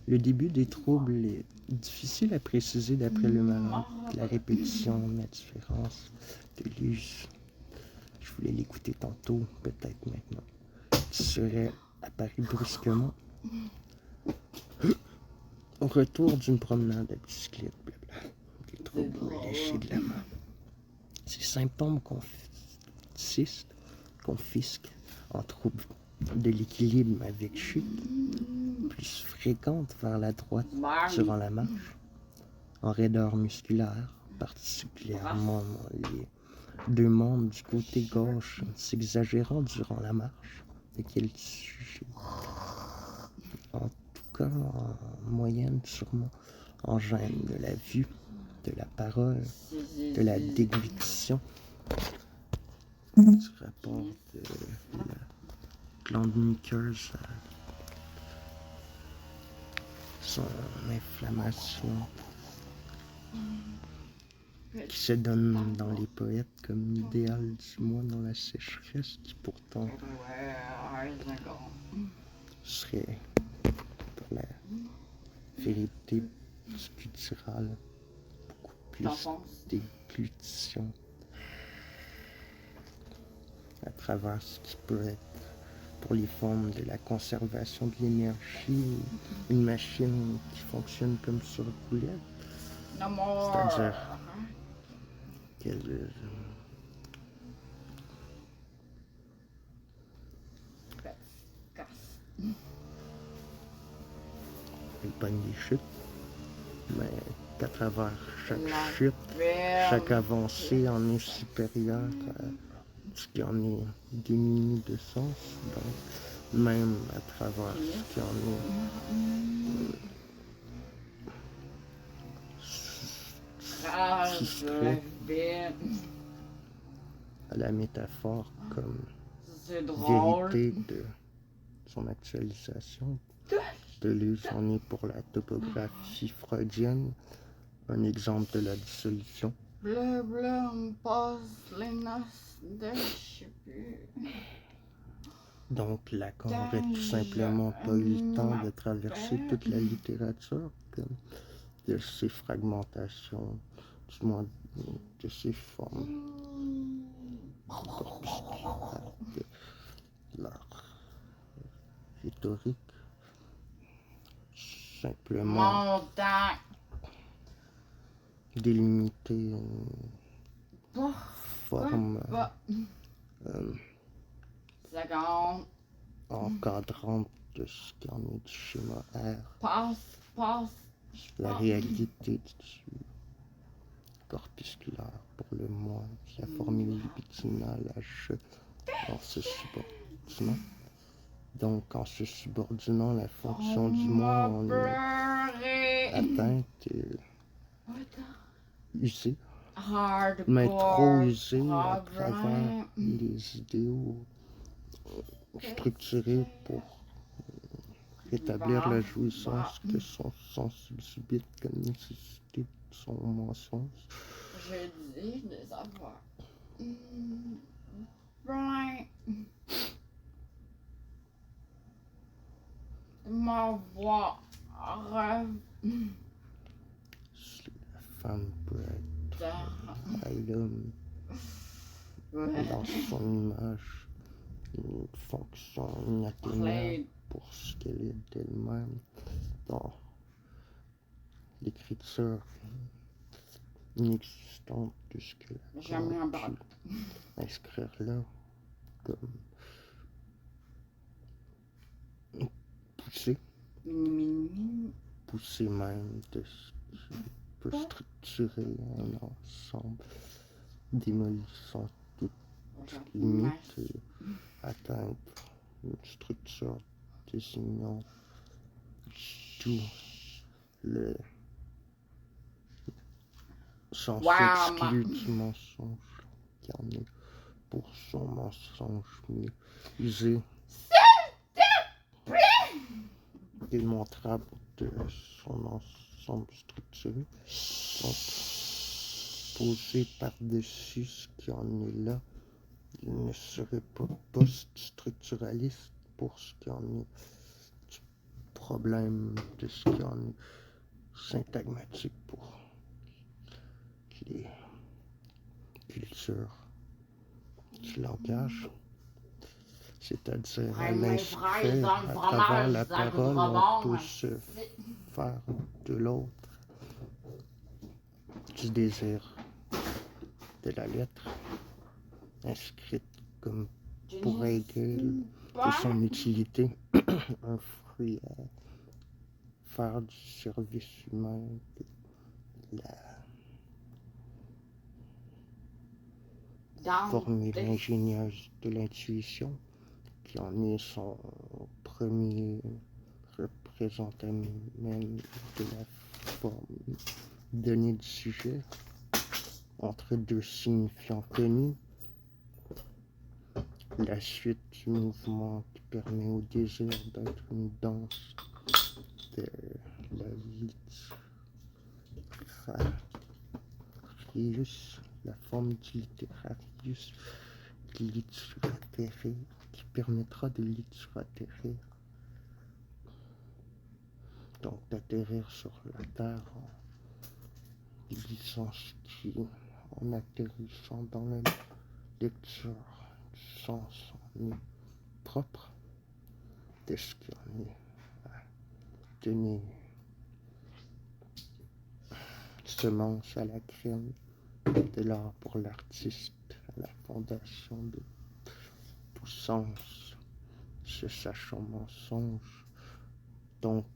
Le début des troubles est difficile à préciser d'après le malade. La répétition, la différence de l'use. Je voulais l'écouter tantôt, peut-être maintenant. Tu serais apparu brusquement au retour d'une promenade à bicyclette, blabla. Des troubles léchés de la main. Ces symptômes confisquent en troubles de l'équilibre avec chute, plus fréquente vers la droite durant la marche, en raideur musculaire, particulièrement les deux membres du côté gauche s'exagérant durant la marche. De quel sujet? En tout cas, en moyenne, sûrement, en gêne de la vue, de la parole, de la déglutition, du rapport de la glande muqueuse à son inflammation qui se donne dans les poètes comme idéal du mois dans la sécheresse qui pourtant serait pour la vérité sculpturale beaucoup plus déglutition à travers ce qui peut être pour les formes de la conservation de l'énergie, une machine qui fonctionne comme sur roulette, c'est-à-dire qu'elle pogne des chutes, mais qu'à travers chaque chute, chaque avancée en est supérieure à ce qui en est démuni de sens, donc même à travers ce qui en est soustrait à la métaphore comme vérité de son actualisation. Deleuze en est pour la topographie freudienne un exemple de la dissolution. Bleu, on passe les noces de je sais plus. Donc Lacan aurait tout simplement pas eu le temps de traverser toute la littérature comme de ses fragmentations, du moins de ses formes corpusculaires, de leur rhétorique. Simplement délimiter une forme encadrante de ce qui en est du schéma R. La réalité du corpusculaire pour le moi, la formule libidinale H en se subordinant. Donc en se subordinant la fonction du moi, on est atteinte et usé, mais trop usé à travers les idéaux structurés pour rétablir la jouissance que son sens subsubite comme nécessité de son mensonge. J'ai dit des affaires. Brian. Ma voix rêve. La femme peut être à l'homme Ouais. dans son image, une fonction inatteignable pour ce qu'elle est d'elle-même dans l'écriture inexistante de ce que J'aime bien pu inscrire là comme poussé même de ce qui peut structurer un ensemble, démolissant toute limite et atteindre une structure désignant tout le sens exclu du mensonge qui en est pour son mensonge mieux usé, démontrable de son ensemble structuré, donc posé par-dessus ce qui en est là. Il ne serait pas post-structuraliste pour ce qui en est du problème de ce qui en est syntagmatique pour les cultures du langage, c'est-à-dire à l'inscrire à travers la parole, on peut se faire de l'autre du désir de la lettre, inscrite comme pour aider de son utilité, un fruit à faire du service humain, de la formule ingénieuse de l'intuition, qui en est son premier représentant même de la forme donnée du sujet, entre deux signifiants connus, la suite du mouvement qui permet au désir d'être une danse de la literarius, la forme du literarius, littéraire, qui permettra de littéraire, donc d'atterrir sur la terre en glissant ce qui, en atterrissant dans la lecture du sens en est propre de ce qui en est à donner semence à la crème de l'art pour l'artiste, à la fondation de tout sens, se sachant mensonge, donc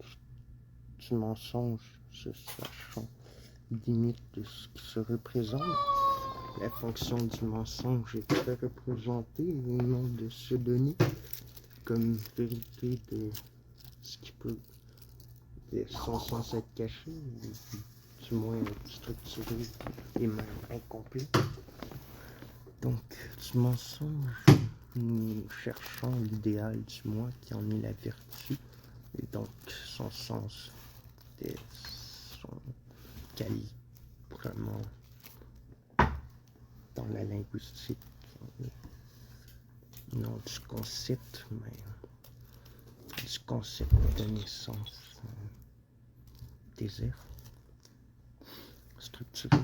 du mensonge, se sachant limite de ce qui se représente. La fonction du mensonge est très représentée au nom de se donner comme vérité de ce qui peut, sont censés être cachés, du moins structuré et même incomplet. Donc, du mensonge, nous cherchons l'idéal du moi qui en est la vertu, et donc son sens de son calibrement dans la linguistique, non du concept, mais du concept de naissance, désir structuré.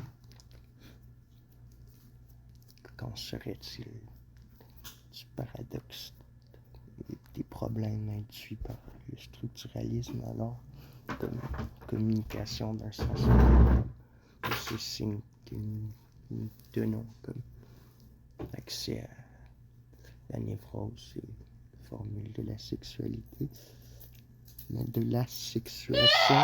Qu'en serait-il du paradoxe et des problèmes induits par le structuralisme alors, comme communication d'un sens de ce signe que nous donnons comme accès à la névrose et formule de la sexualité, mais de la sexuation,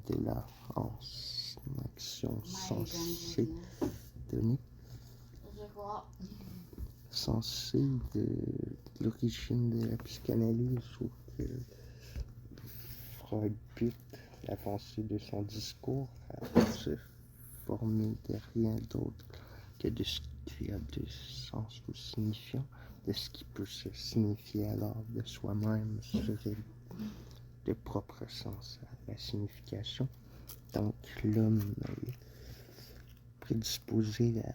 de la en action censée donner, censée de l'origine de la psychanalyse, ou que Freud bute l'avancée de son discours à se former de rien d'autre que de ce qui a de sens ou signifiant, de ce qui peut se signifier alors de soi-même serait de propre sens à la signification. Donc l'homme est prédisposé à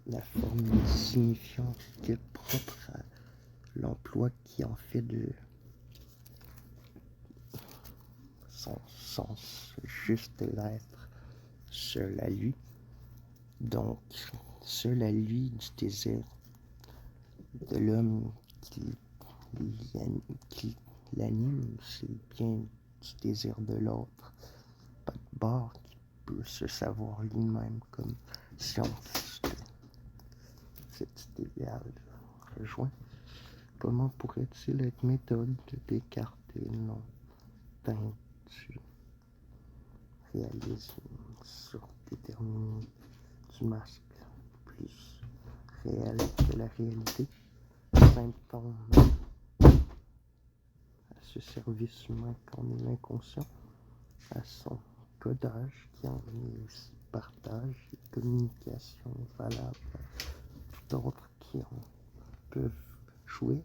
la forme signifiante qui est propre à l'emploi qui en fait de son sens juste de l'être seul à lui. Donc, seul à lui du désir de l'homme qui l'anime, c'est bien du désir de l'autre. Pas de bord qui peut se savoir lui-même comme science. Cet idéal rejoint. Comment pourrait-il être méthode de Descartes et non teint du réalisme surdéterminé du masque plus réel que la réalité? Symptôme à ce service humain qu'en est l'inconscient, à son codage qui en est aussi partage et communication valable à d'autres qui en peuvent jouir.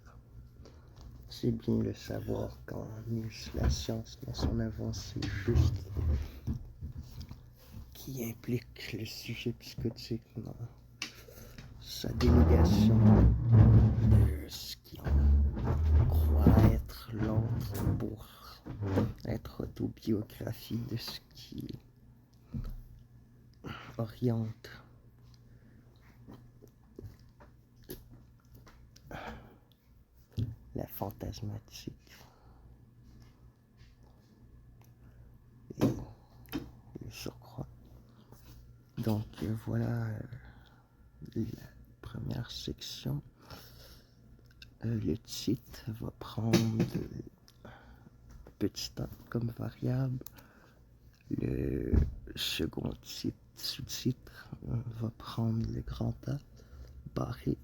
C'est bien le savoir qu'en use la science dans son avancée juste qui implique le sujet psychotique dans sa délégation de ce qui en croit être l'autre pour être autobiographie de ce qui oriente la fantasmatique et le surcroît. Donc voilà la première section. Le titre va prendre petit a comme variable. Le second sous-titre va prendre le grand A barré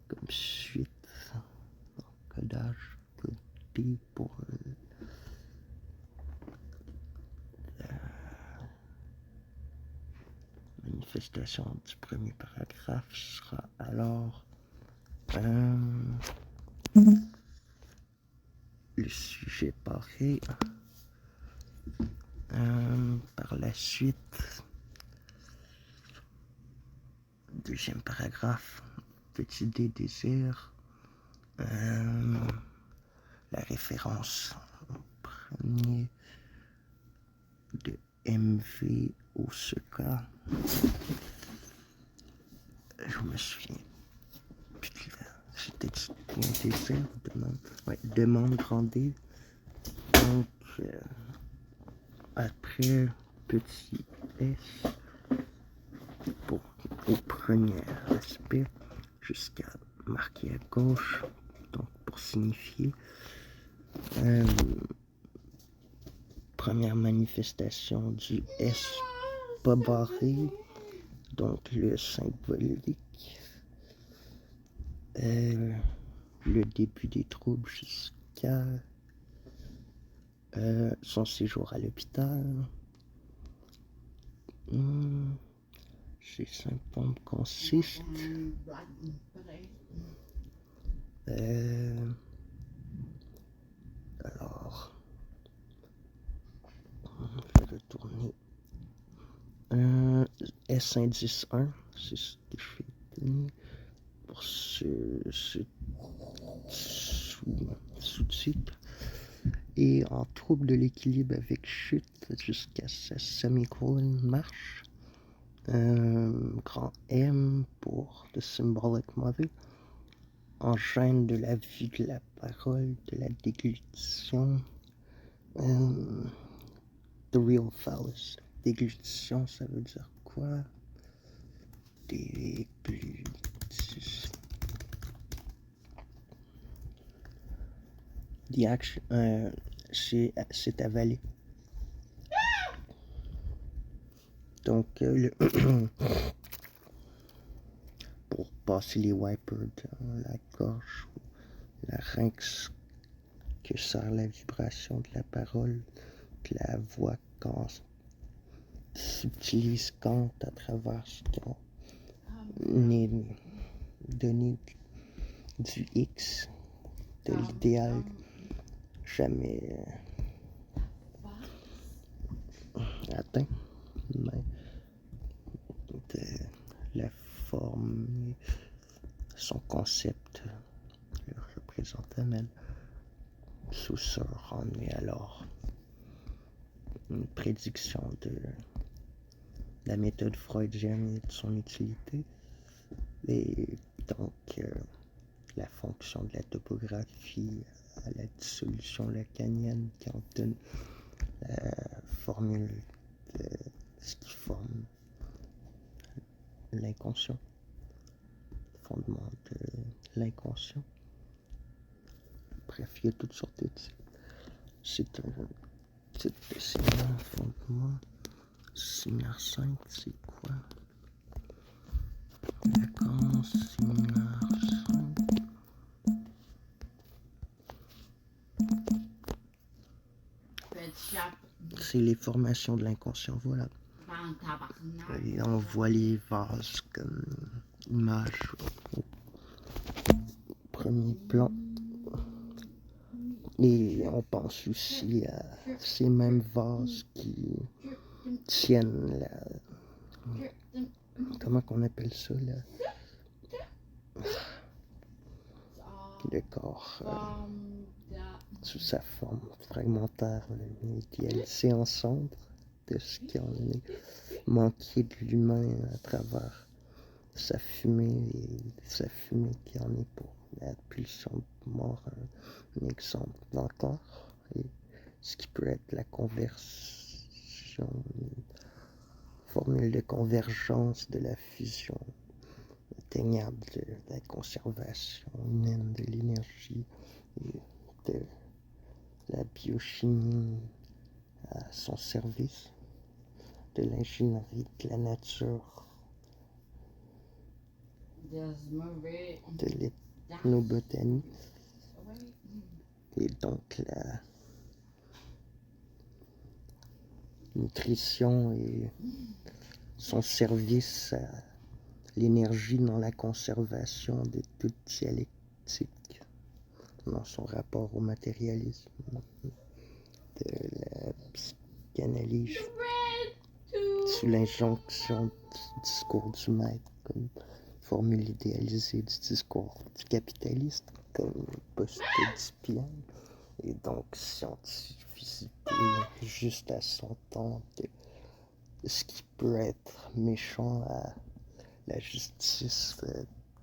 comme suite. Codage, code P pour la manifestation du premier paragraphe sera alors le sujet barré. Par la suite, deuxième paragraphe, petit D désir, la référence au premier de MV au Seka. Je me souviens. C'était un désir, demande. Ouais, demande grandée. Donc, après, petit S pour au premier aspect jusqu'à marquer à gauche, donc pour signifier première manifestation du S pas barré, donc le symbolique, le début des troubles jusqu'à son séjour à l'hôpital. Ces symptômes consistent alors je vais retourner S indice 1, c'est ce que je fais donner pour ce sous-titre. Et en trouble de l'équilibre avec chute jusqu'à sa semi-colon marche. Grand M pour The Symbolic Mother. En gêne de la vue de la parole, de la déglutition. The Real Phallus. Déglutition, ça veut dire quoi? Déglutition. The action, c'est avalé. Donc, pour passer les wipers dans la gorge ou larynx que sert la vibration de la parole, que la voix quand s'utilise quand à travers ce qu'on est donné du X, de l'idéal jamais atteint, mais de la forme, son concept le représente même. Saussure en est alors une prédiction de la méthode freudienne et de son utilité. Et donc, la fonction de la topographie à la dissolution lacanienne qui en donne la formule de ce qui forme l'inconscient, fondement de l'inconscient. Bref, il y a toutes sortes de types. C'est un type de signal fondement. Signal 5, c'est quoi? D'accord, signal 5. C'est les formations de l'inconscient, voilà. Et on voit les vases comme image au premier plan. Et on pense aussi à ces mêmes vases qui tiennent la... Comment qu'on appelle ça, là? Le corps sous sa forme fragmentaire, idéalisé en centre de ce qui en est manqué de l'humain à travers sa fumée et sa fumée qui en est pour la pulsion de mort un exemple d'encore et ce qui peut être la conversion, une formule de convergence de la fusion atteignable de la conservation humaine de l'énergie et de la biochimie à son service, de l'ingénierie de la nature, de l'ethnobotanie et donc la nutrition et son service à l'énergie dans la conservation de toute dialectique, dans son rapport au matérialisme, de la psychanalyse, sous l'injonction du discours du maître, comme formule idéalisée du discours du capitaliste, comme post-oedipien, et donc scientificité juste à son temps de ce qui peut être méchant à la justice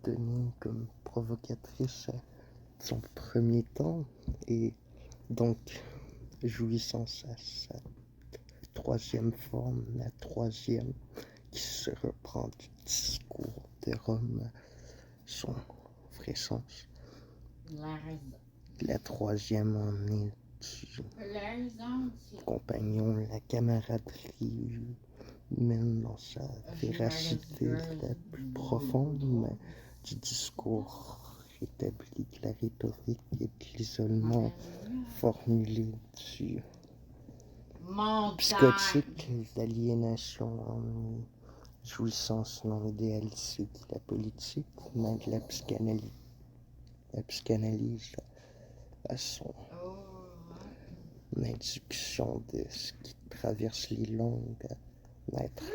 donnée comme provocatrice à son premier temps et donc jouissance à sa troisième forme, la troisième qui se reprend du discours de Rome, son vrai sens. La troisième en est du compagnon, la camaraderie humaine dans sa véracité la plus profonde, mais du discours établi de la rhétorique et de l'isolement formulé du psychotique, d'aliénation en jouissance non idéalisée de la politique, mais de la psychanalyse à son induction de ce qui traverse les langues, à être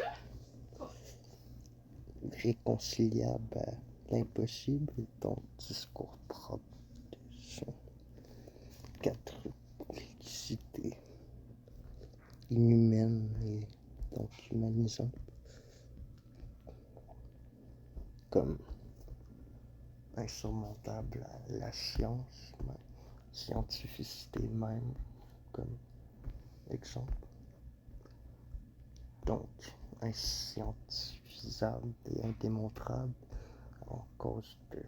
réconciliable à l'impossible, donc discours propre de son quadruplicité inhumaine et donc humanisante, comme insurmontable à la science, mais scientificité même, comme exemple. Donc, inscientifisable et indémontrable en cause de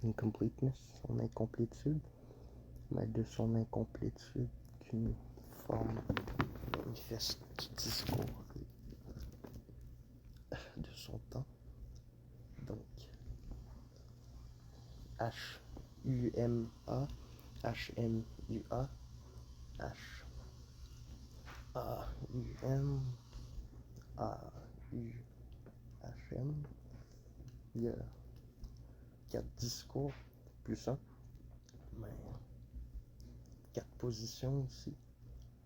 incompleteness, son incomplétude, mais de son incomplétude qu'une forme manifeste du discours de son temps. Donc, H-U-M-A, H-M-U-A, H-A-U-M, A-U-H-M. Il y a 4 discours, plus 1, mais 4 positions aussi,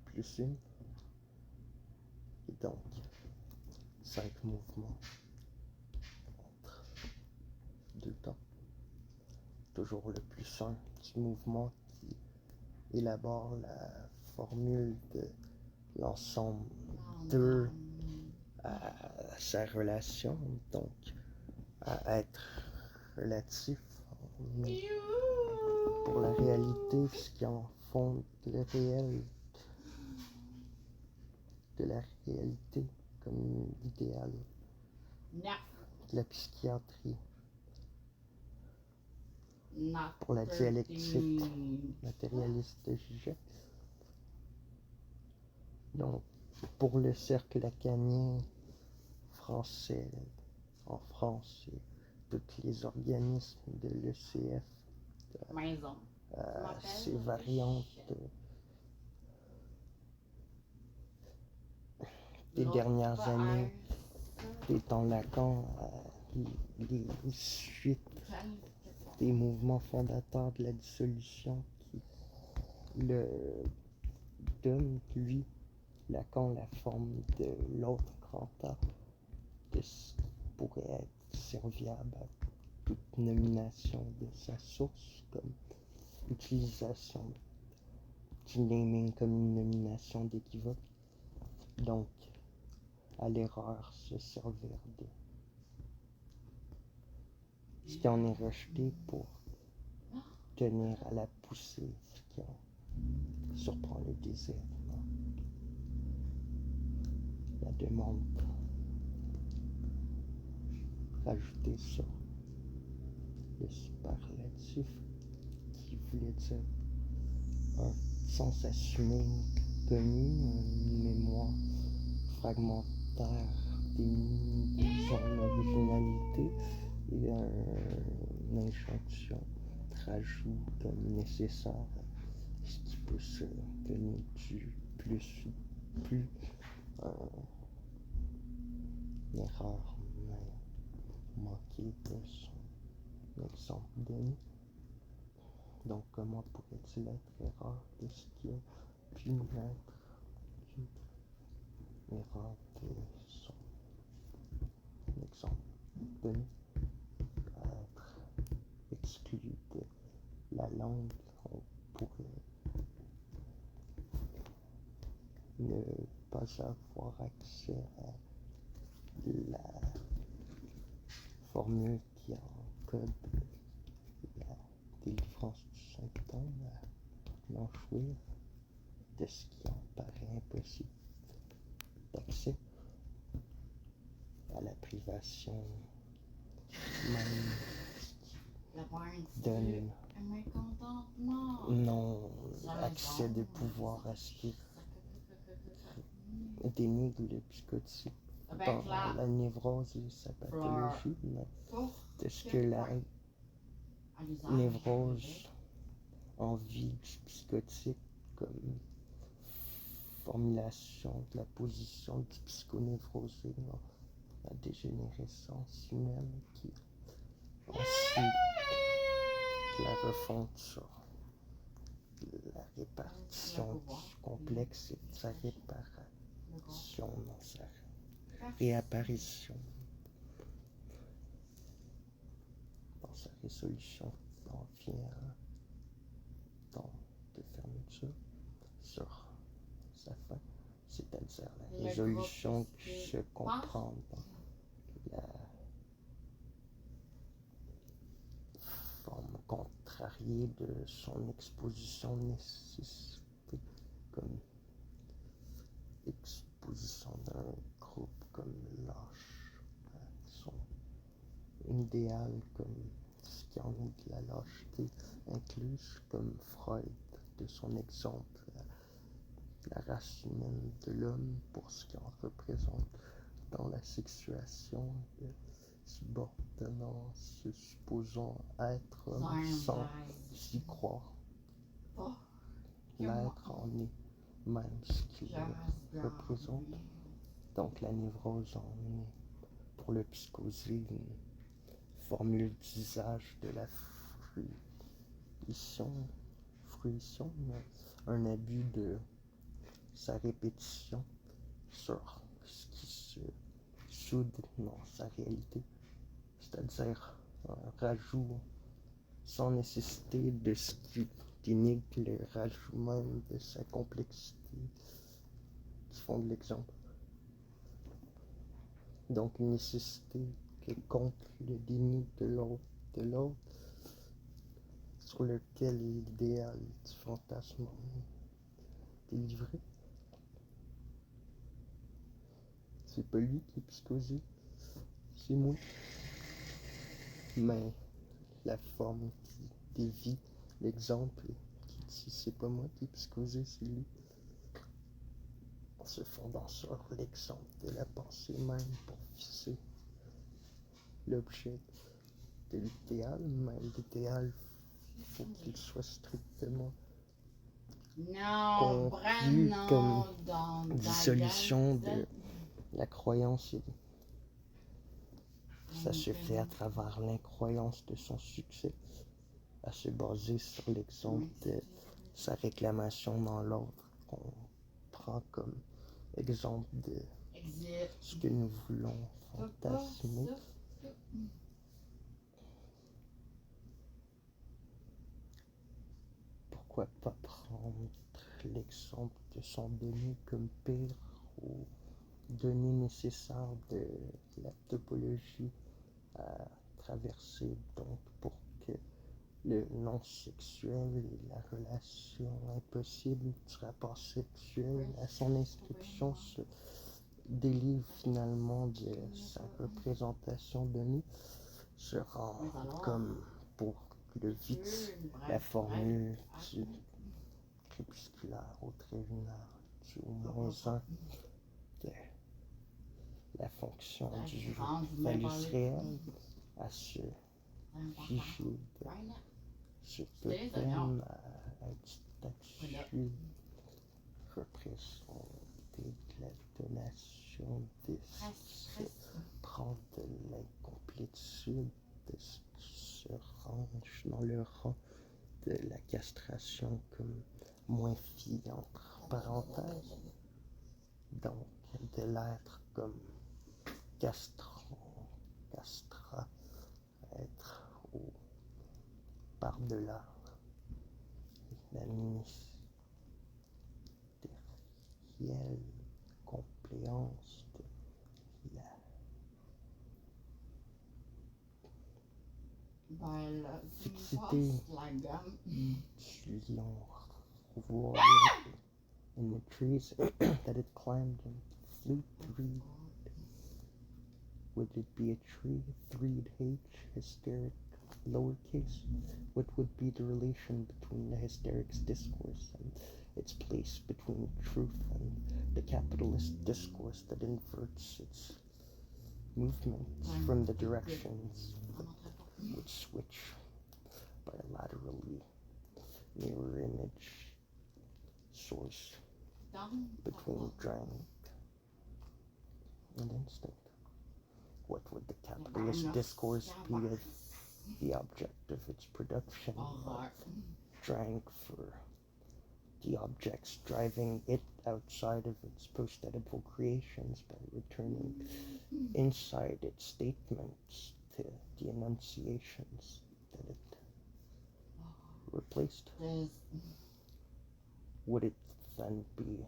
plus 1, et donc 5 mouvements entre 2 temps. toujours le plus un du mouvement qui élabore la formule de l'ensemble d'eux à sa relation, donc à être relatif. Mais pour la réalité, ce qui en fonde le réel, de la réalité comme l'idéal Non. de la psychiatrie, Not pour la 13. dialectique matérialiste de Zizek. Donc, pour le cercle lacanien français, en France, et tous les organismes de l'ECF, Maison. ces variantes des dernières années, étant Lacan, les suites des mouvements fondateurs de la dissolution qui le donnent, lui, Lacan, la forme de l'autre grand A, de ce qui pourrait être serviable à toute nomination de sa source, comme utilisation du naming comme une nomination d'équivoque. Donc, à l'erreur, se servir de ce qui en est rejeté pour tenir à la poussée, ce qui en surprend le désir, la demande rajoutée sur le superlatif qui voulait dire un sens assumé connu, une mémoire fragmentaire démunie de son originalité et une injonction de rajout comme nécessaire, ce qui peut se tenir du plus ou plus une erreur manquée de son exemple donné. Donc comment pourrait-il être erreur de ce qui a pu être une erreur de son exemple donné, à être exclu de la langue, on pourrait ne pas avoir accès à la formule qui encode la délivrance du symptôme, à l'enjouir de ce qui en paraît impossible d'accès à la privation même donne non accès de pouvoir à ce qui dénigre le psychotique dans la névrose et sa pathologie, mais de ce que la névrose en vue du psychotique comme formulation de la position du psychonévrosé dans la dégénérescence humaine qui ensuite la refonte sur la répartition du complexe et de sa réparation, non sa réapparition dans sa résolution en vient temps de fermeture sur sa fin, c'est-à-dire la résolution qui se comprend dans la forme contrariée de son exposition nécessitée comme exposition d'un groupe comme lâche à son idéal comme ce qui en est de la lâcheté incluse comme Freud de son exemple la race humaine de l'homme pour ce qui en représente dans la situation de subordonnance se supposant être homme sans s'y croire. L'être en est même ce qu'il représente. Donc la névrose en est pour le psychosé une formule d'usage de la fruition, un abus de sa répétition sur ce qui se soude dans sa réalité, c'est-à-dire un rajout sans nécessiter de ce qui dénigre le rajout même de sa complexité qui font de l'exemple. Donc une nécessité que contre le déni de l'autre, sur lequel l'idéal du fantasme est délivré. C'est pas lui qui est psychosé, c'est moi. Mais la forme qui dévie l'exemple qui dit c'est pas moi qui est psychosé, c'est lui. En se fondant sur l'exemple de la pensée même pour fixer l'objet de l'idéal, mais l'idéal, faut qu'il soit strictement Non, conclu comme dans dissolution de la croyance. Ça se fait à travers l'incroyance de son succès, à se baser sur l'exemple de sa réclamation dans l'ordre qu'on prend comme exemple de ce que nous voulons fantasmer. Pourquoi pas prendre l'exemple de son donné comme pire aux données nécessaires de la topologie à traverser, donc pour que le non sexuel et la relation impossible du rapport sexuel à son inscription se délivre finalement de sa représentation donnée, se rend comme pour le vite la formule du crépusculaire au trait lunaire du au moins un de la fonction du phallus réel à se figer de ce totem à une statue représentée de la donation de ce qui se prend de l'incomplétude de ce qui se range dans le rang de la castration comme moins fille entre parenthèses, donc de l'être comme castron, castra, être au par-delà la ministérielle compléance de la fixité du lion revoir in the trees that it climbed and flew through. Would it be a tree, 3H, hysteric, lowercase? What would be the relation between the hysteric's discourse and its place between truth and the capitalist discourse that inverts its movements from the directions which switch bilaterally mirror image source between drang and instinct? What would the capitalist discourse be if the object of its production drank for the objects driving it outside of its post-Oedipal creations by returning inside its statements to the enunciations that it replaced? Would it then be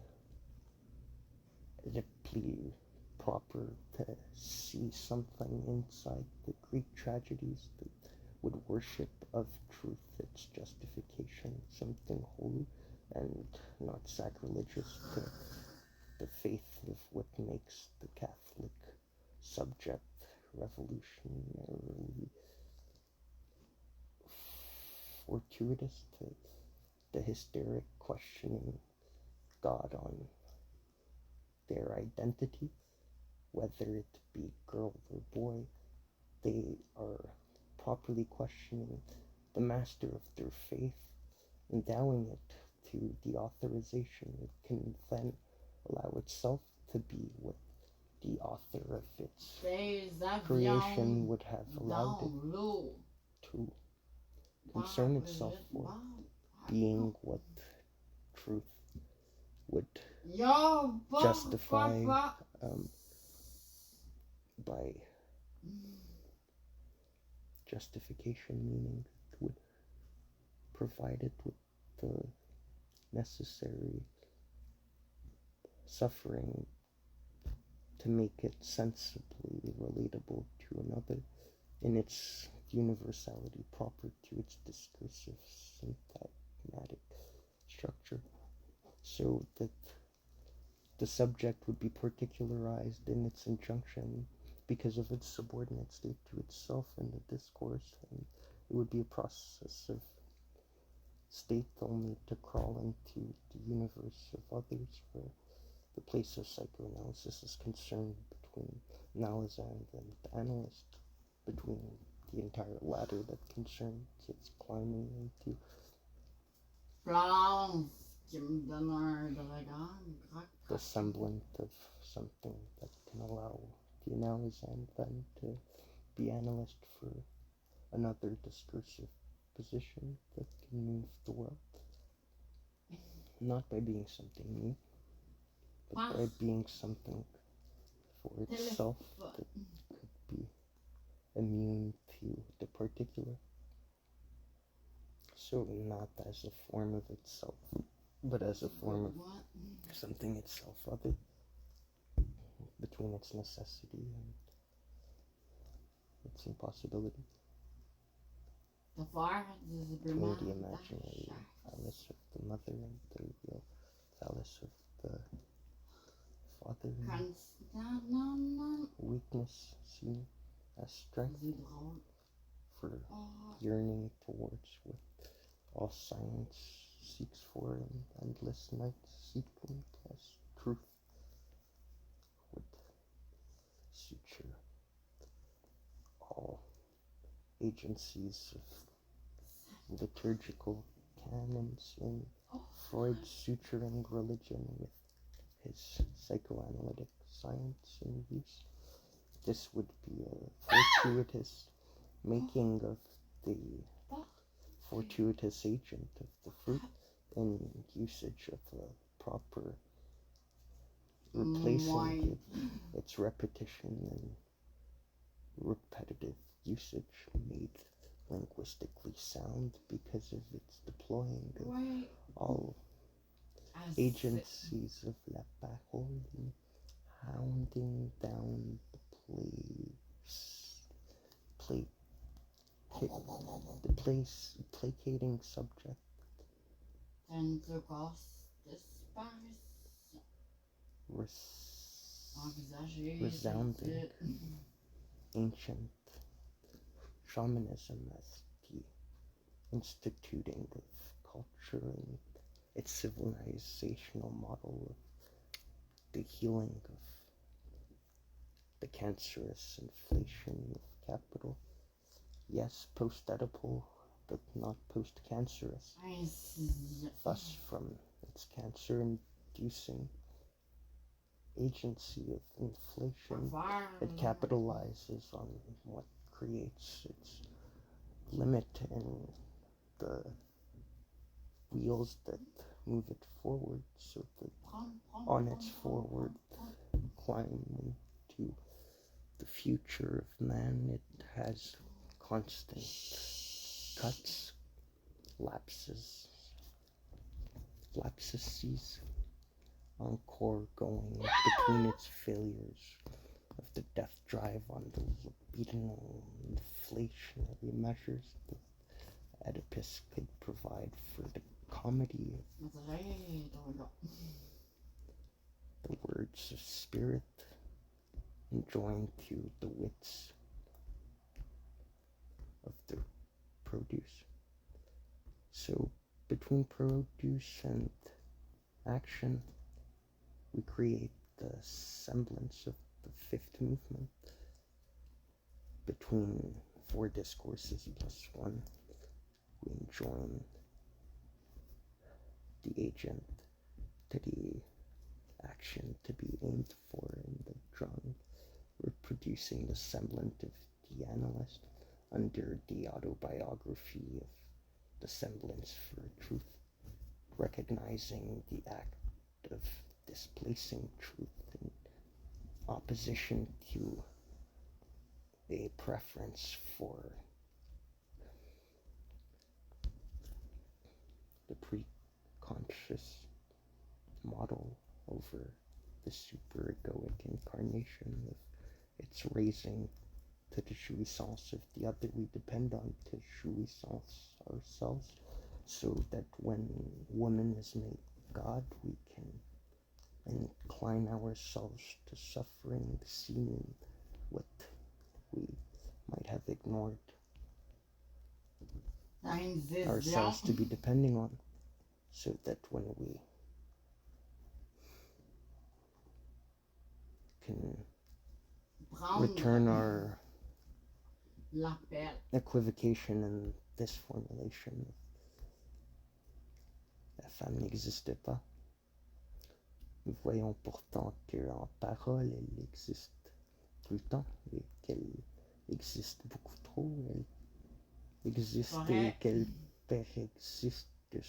deeply proper to see something inside the Greek tragedies that would worship of truth its justification, something holy and not sacrilegious to the faith of what makes the Catholic subject revolutionarily fortuitous to the hysteric questioning God on their identity, whether it be girl or boy? They are properly questioning the master of their faith, endowing it to the authorization it can then allow itself to be what the author of its creation would have allowed it to concern itself for, being what truth would justify by justification, meaning it would provided with the necessary suffering to make it sensibly relatable to another in its universality proper to its discursive syntagmatic structure, so that the subject would be particularized in its injunction because of its subordinate state to itself in the discourse, and it would be a process of state only to crawl into the universe of others, where the place of psychoanalysis is concerned between analysand and the analyst, between the entire ladder that concerns its climbing into the semblance of something that can allow the analysand then to be analyst for another discursive position that can move the world, not by being something new, but by being something for itself that could be immune to the particular. So not as a form of itself, but as a form of something itself other, between its necessity and its impossibility. Between the imaginary phallus of the mother and the real phallus of the father, and weakness seen as strength for yearning towards what all science seeks for and endless nights seeking as truth would suture all agencies of liturgical canons in Freud's suturing religion with his psychoanalytic science in use. This would be a fortuitous making of the fortuitous agent of the fruit in usage of the proper replacing its repetition and repetitive usage made linguistically sound because of its deploying of all agencies of la parole and hounding down the placating subject, resounding ancient shamanism as the instituting of culture and its civilizational model of the healing of the cancerous inflation of capital. Yes, post-Oedipal, but not post-cancerous. Thus, from its cancer-inducing agency of inflation, it capitalizes on what creates its limit in the wheels that move it forward, so that on its forward climb into the future of man, it has constant cuts, lapses, encore going between its failures of the death drive on the libidinal inflationary measures that Oedipus could provide for the comedy of the words of spirit, and joined to the wits of the produce. So between produce and action, we create the semblance of the fifth movement. Between 4 discourses plus 1, we enjoin the agent to the action to be aimed for in the drawing. We're producing the semblance of the analyst under the autobiography of the semblance for truth, recognizing the act of displacing truth in opposition to a preference for conscious model over the super-egoic incarnation of its raising to the jouissance of the other. We depend on the jouissance ourselves, so that when woman is made God, we can incline ourselves to suffering, seeing what we might have ignored ourselves to be depending on, so that when we can return our equivocation in this formulation, la femme n'existe pas. Nous voyons pourtant qu'en parole, elle existe tout le temps, et qu'elle existe beaucoup trop. Elle existe et qu'elle existe que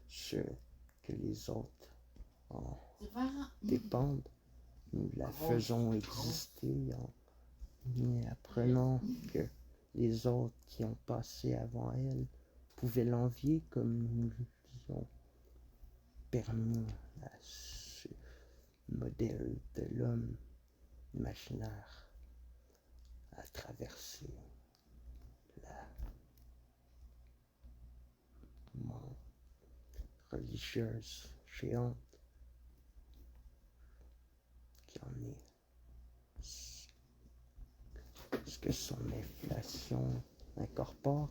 ce que les autres en dépendent. Nous la faisons exister en apprenant que les autres qui ont passé avant elle pouvaient l'envier, comme nous lui ont permis à ce modèle de l'homme imaginaire à traverser la mort religieuse géante qui en est ce que son inflation incorpore.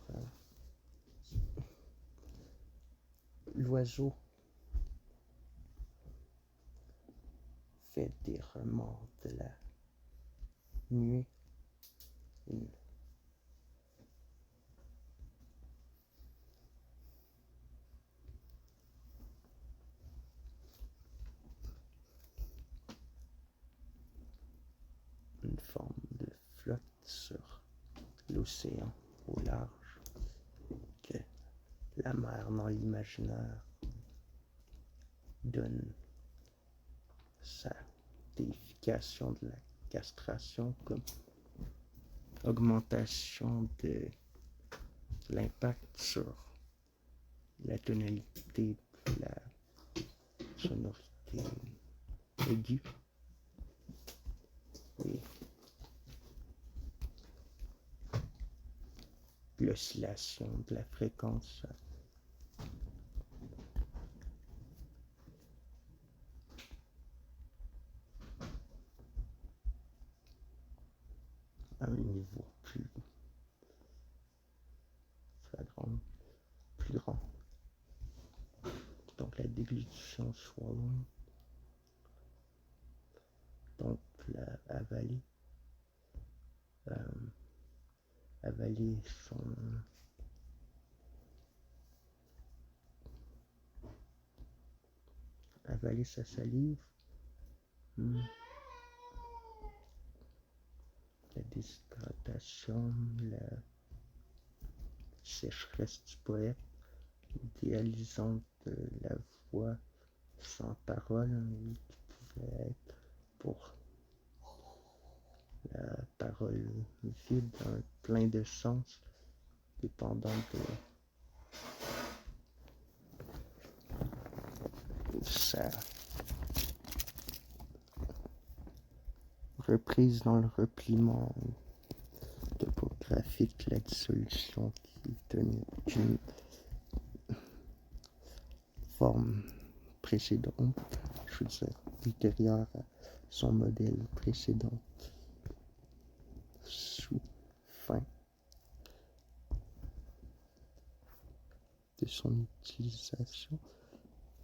L'oiseau fait des remords de la nuit une forme de flotte sur l'océan au large, que la mer dans l'imaginaire donne sa déification de la castration comme augmentation de l'impact sur la tonalité de la sonorité aiguë et l'oscillation de la fréquence à un niveau plus flagrant, plus grand. Donc la déglutition swallowing, donc la avaler, avaler avaler sa salive, la déshydratation, la sécheresse du poète, idéalisante de la voix sans parole, qui pouvait être pour la parole vide, un plein de sens, dépendant de sa reprise dans le repliement topographique, la dissolution qui tenait une forme précédente, je veux dire, ultérieure à son modèle précédent, sous fin de son utilisation,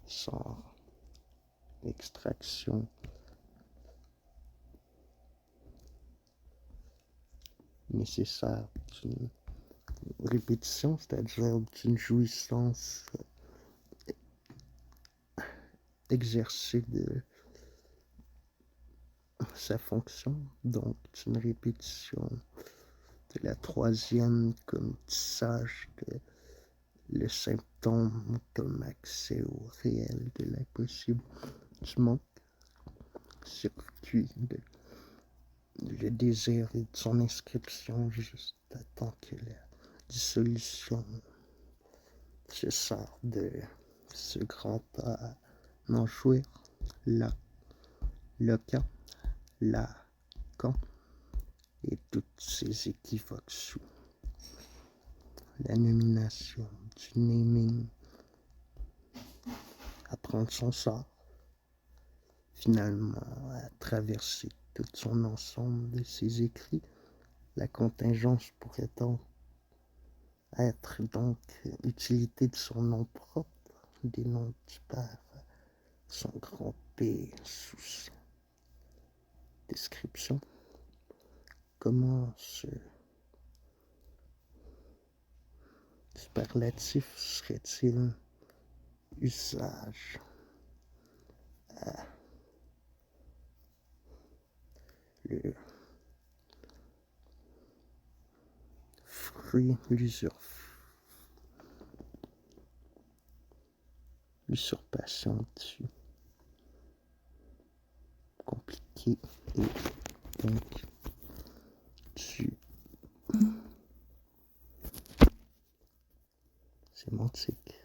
sans extraction nécessaire d'une répétition, c'est-à-dire d'une jouissance exercée de sa fonction, donc d'une répétition de la troisième comme tissage de le symptôme comme accès au réel de l'impossible du manque, circuit de le désir et de son inscription juste à temps que la dissolution se sort de ce grand pas non jouer, la, le cas, la, quand, et toutes ces équivoques sous la nomination du naming, apprendre son sort, finalement à traverser tout son ensemble de ses écrits, la contingence pourrait donc être donc utilité de son nom propre, des noms du Père, son grand P sous sa description. Comment ce superlatif serait-il usage à le fruit, l'usurpation du compliqué et donc du sémantique.